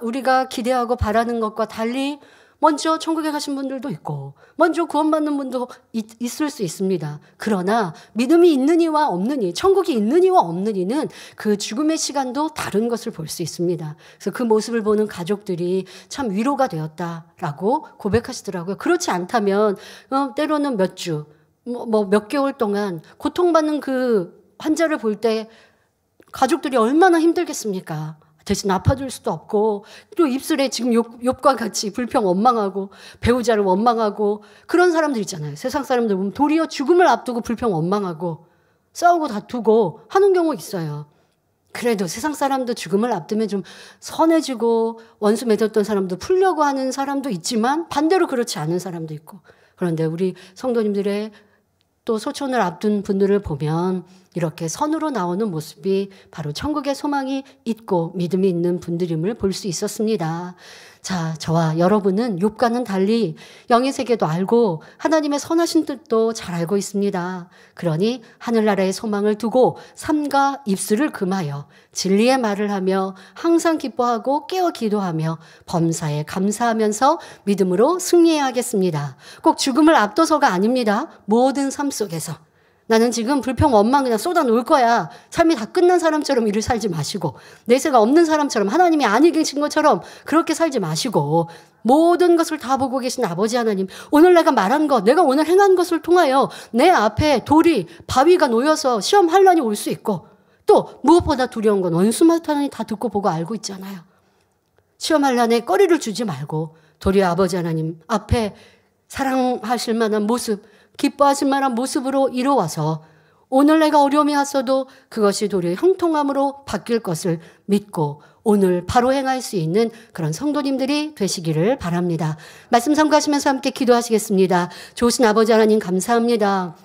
우리가 기대하고 바라는 것과 달리 먼저 천국에 가신 분들도 있고 먼저 구원받는 분도 있을 수 있습니다. 그러나 믿음이 있는 이와 없는 이, 천국이 있는 이와 없는 이는 그 죽음의 시간도 다른 것을 볼 수 있습니다. 그래서 그 모습을 보는 가족들이 참 위로가 되었다라고 고백하시더라고요. 그렇지 않다면 때로는 몇 주, 몇 개월 동안 고통받는 그 환자를 볼 때 가족들이 얼마나 힘들겠습니까? 대신 아파줄 수도 없고 또 입술에 지금 욥과 같이 불평 원망하고 배우자를 원망하고 그런 사람들 있잖아요. 세상 사람들 보면 도리어 죽음을 앞두고 불평 원망하고 싸우고 다투고 하는 경우 있어요. 그래도 세상 사람도 죽음을 앞두면 좀 선해지고 원수 맺었던 사람도 풀려고 하는 사람도 있지만 반대로 그렇지 않은 사람도 있고. 그런데 우리 성도님들의 또 소천을 앞둔 분들을 보면 이렇게 선으로 나오는 모습이 바로 천국의 소망이 있고 믿음이 있는 분들임을 볼 수 있었습니다. 자, 저와 여러분은 욥과는 달리 영의 세계도 알고 하나님의 선하신 뜻도 잘 알고 있습니다. 그러니 하늘나라의 소망을 두고 삼가 입술을 금하여 진리의 말을 하며 항상 기뻐하고 깨어 기도하며 범사에 감사하면서 믿음으로 승리해야겠습니다. 꼭 죽음을 앞둬서가 아닙니다. 모든 삶 속에서 나는 지금 불평 원망 그냥 쏟아놓을 거야. 삶이 다 끝난 사람처럼 일을 살지 마시고 내세가 없는 사람처럼 하나님이 안 이기신 것처럼 그렇게 살지 마시고 모든 것을 다 보고 계신 아버지 하나님, 오늘 내가 말한 것, 내가 오늘 행한 것을 통하여 내 앞에 돌이 바위가 놓여서 시험 환란이 올 수 있고 또 무엇보다 두려운 건 원수 마탄이 다 듣고 보고 알고 있잖아요. 시험 환란에 꺼리를 주지 말고 도리어 아버지 하나님 앞에 사랑하실 만한 모습, 기뻐하실 만한 모습으로 이루어서 오늘 내가 어려움이 왔어도 그것이 도리어 형통함으로 바뀔 것을 믿고 오늘 바로 행할 수 있는 그런 성도님들이 되시기를 바랍니다. 말씀 sam가하시면서 함께 기도하시겠습니다. 좋으신 아버지 하나님 감사합니다.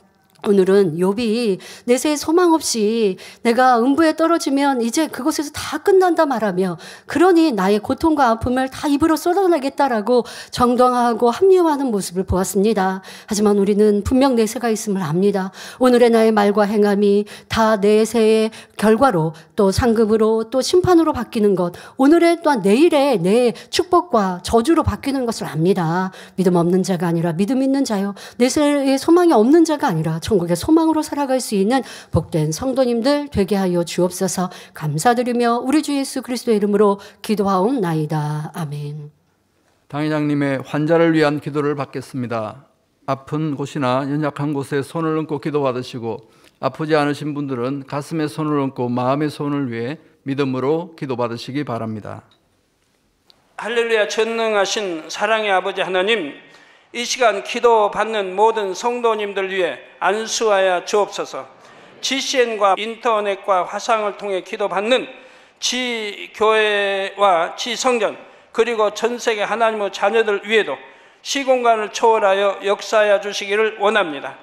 오늘은 욥이 내세에 소망 없이 내가 음부에 떨어지면 이제 그곳에서 다 끝난다 말하며 그러니 나의 고통과 아픔을 다 입으로 쏟아내겠다라고 정당화하고 합리화하는 모습을 보았습니다. 하지만 우리는 분명 내세가 있음을 압니다. 오늘의 나의 말과 행함이 다 내세의 결과로 또 상급으로 또 심판으로 바뀌는 것, 오늘의 또한 내일의 내 축복과 저주로 바뀌는 것을 압니다. 믿음 없는 자가 아니라 믿음 있는 자요, 내세의 소망이 없는 자가 아니라 천국의 소망으로 살아갈 수 있는 복된 성도님들 되게 하여 주옵소서. 감사드리며 우리 주 예수 그리스도의 이름으로 기도하옵나이다. 아멘. 당회장님의 환자를 위한 기도를 받겠습니다. 아픈 곳이나 연약한 곳에 손을 얹고 기도받으시고 아프지 않으신 분들은 가슴에 손을 얹고 마음의 손을 위해 믿음으로 기도받으시기 바랍니다. 할렐루야. 전능하신 사랑의 아버지 하나님, 이 시간 기도받는 모든 성도님들 위해 안수하여 주옵소서. GCN과 인터넷과 화상을 통해 기도받는 지교회와 지성전 그리고 전세계 하나님의 자녀들 위에도 시공간을 초월하여 역사하여 주시기를 원합니다.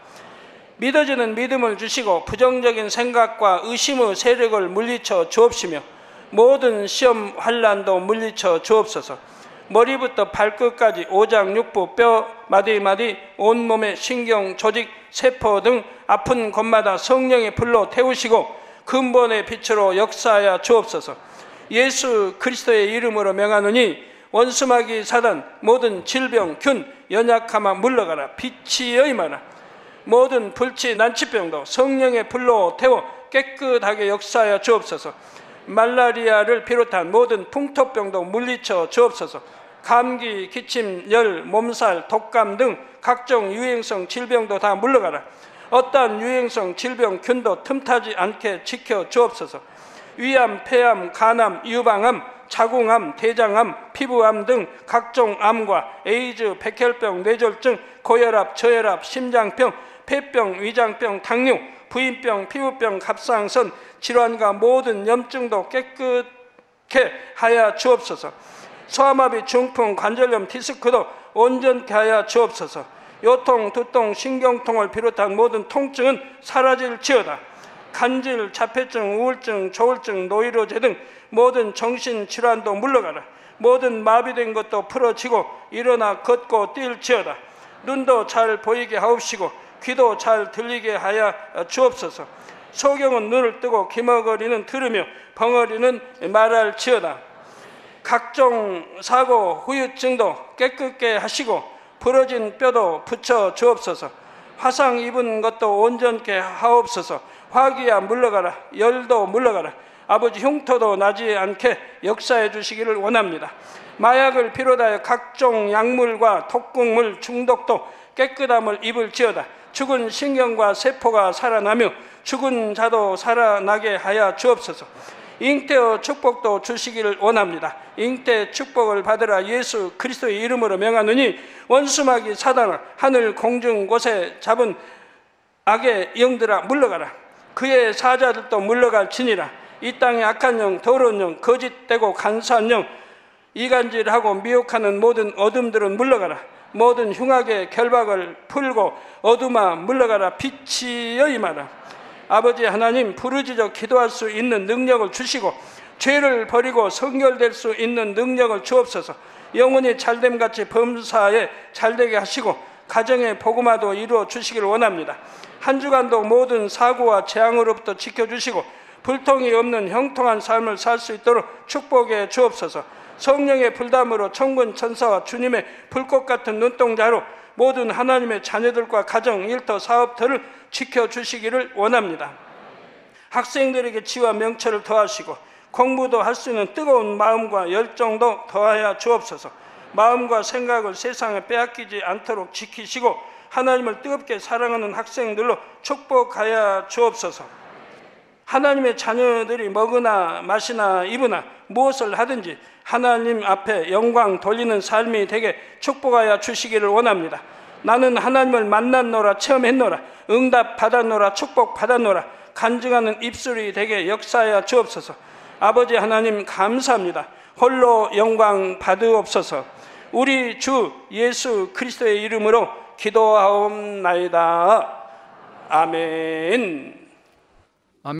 믿어지는 믿음을 주시고 부정적인 생각과 의심의 세력을 물리쳐 주옵시며 모든 시험 환난도 물리쳐 주옵소서. 머리부터 발끝까지 오장육부 뼈 마디마디 온몸의 신경 조직 세포 등 아픈 곳마다 성령의 불로 태우시고 근본의 빛으로 역사하여 주옵소서. 예수 그리스도의 이름으로 명하노니 원수마귀 사단 모든 질병 균 연약함아 물러가라. 빛이 임하라. 모든 불치 난치병도 성령의 불로 태워 깨끗하게 역사하여 주옵소서. 말라리아를 비롯한 모든 풍토병도 물리쳐 주옵소서. 감기, 기침, 열, 몸살, 독감 등 각종 유행성 질병도 다 물러가라. 어떠한 유행성 질병 균도 틈타지 않게 지켜 주옵소서. 위암, 폐암, 간암, 유방암, 자궁암, 대장암, 피부암 등 각종 암과 에이즈, 백혈병, 뇌졸중, 고혈압, 저혈압, 심장병, 폐병, 위장병, 당뇨, 부인병, 피부병, 갑상선 질환과 모든 염증도 깨끗게 하여 주옵소서. 소아마비, 중풍, 관절염, 디스크도 온전케 하여 주옵소서. 요통, 두통, 신경통을 비롯한 모든 통증은 사라질지어다. 간질, 자폐증, 우울증, 조울증, 노이로제 등 모든 정신질환도 물러가라. 모든 마비된 것도 풀어지고 일어나 걷고 뛸지어다. 눈도 잘 보이게 하옵시고 귀도 잘 들리게 하여 주옵소서. 소경은 눈을 뜨고 기머거리는 들으며 벙어리는 말할지어다. 각종 사고, 후유증도 깨끗게 하시고 부러진 뼈도 붙여 주옵소서. 화상 입은 것도 온전케 하옵소서. 화기야 물러가라. 열도 물러가라. 아버지 흉터도 나지 않게 역사해 주시기를 원합니다. 마약을 비롯하여 각종 약물과 독극물 중독도 깨끗함을 입을지어다. 죽은 신경과 세포가 살아나며 죽은 자도 살아나게 하여 주옵소서. 잉태의 축복도 주시기를 원합니다. 잉태 축복을 받으라. 예수 그리스도의 이름으로 명하노니 원수마귀 사단아, 하늘 공중 곳에 잡은 악의 영들아 물러가라. 그의 사자들도 물러갈지니라. 이 땅의 악한 영, 더러운 영, 거짓되고 간사한 영, 이간질하고 미혹하는 모든 어둠들은 물러가라. 모든 흉악의 결박을 풀고 어둠아 물러가라. 빛이여 임하라. 아버지 하나님, 부르짖어 기도할 수 있는 능력을 주시고 죄를 버리고 성결될 수 있는 능력을 주옵소서. 영혼이 잘됨같이 범사에 잘되게 하시고 가정의 복음화도 이루어 주시기를 원합니다. 한 주간도 모든 사고와 재앙으로부터 지켜주시고 불통이 없는 형통한 삶을 살 수 있도록 축복해 주옵소서. 성령의 불담으로 천군 천사와 주님의 불꽃 같은 눈동자로 모든 하나님의 자녀들과 가정, 일터, 사업터를 지켜주시기를 원합니다. 학생들에게 지와 명철을 더하시고 공부도 할 수 있는 뜨거운 마음과 열정도 더하여 주옵소서. 마음과 생각을 세상에 빼앗기지 않도록 지키시고 하나님을 뜨겁게 사랑하는 학생들로 축복하여 주옵소서. 하나님의 자녀들이 먹으나 마시나 입으나 무엇을 하든지 하나님 앞에 영광 돌리는 삶이 되게 축복하여 주시기를 원합니다. 나는 하나님을 만났노라, 체험했노라, 응답 받았노라, 축복 받았노라, 간증하는 입술이 되게 역사하여 주옵소서. 아버지 하나님 감사합니다. 홀로 영광 받으옵소서. 우리 주 예수 그리스도의 이름으로 기도하옵나이다. 아멘.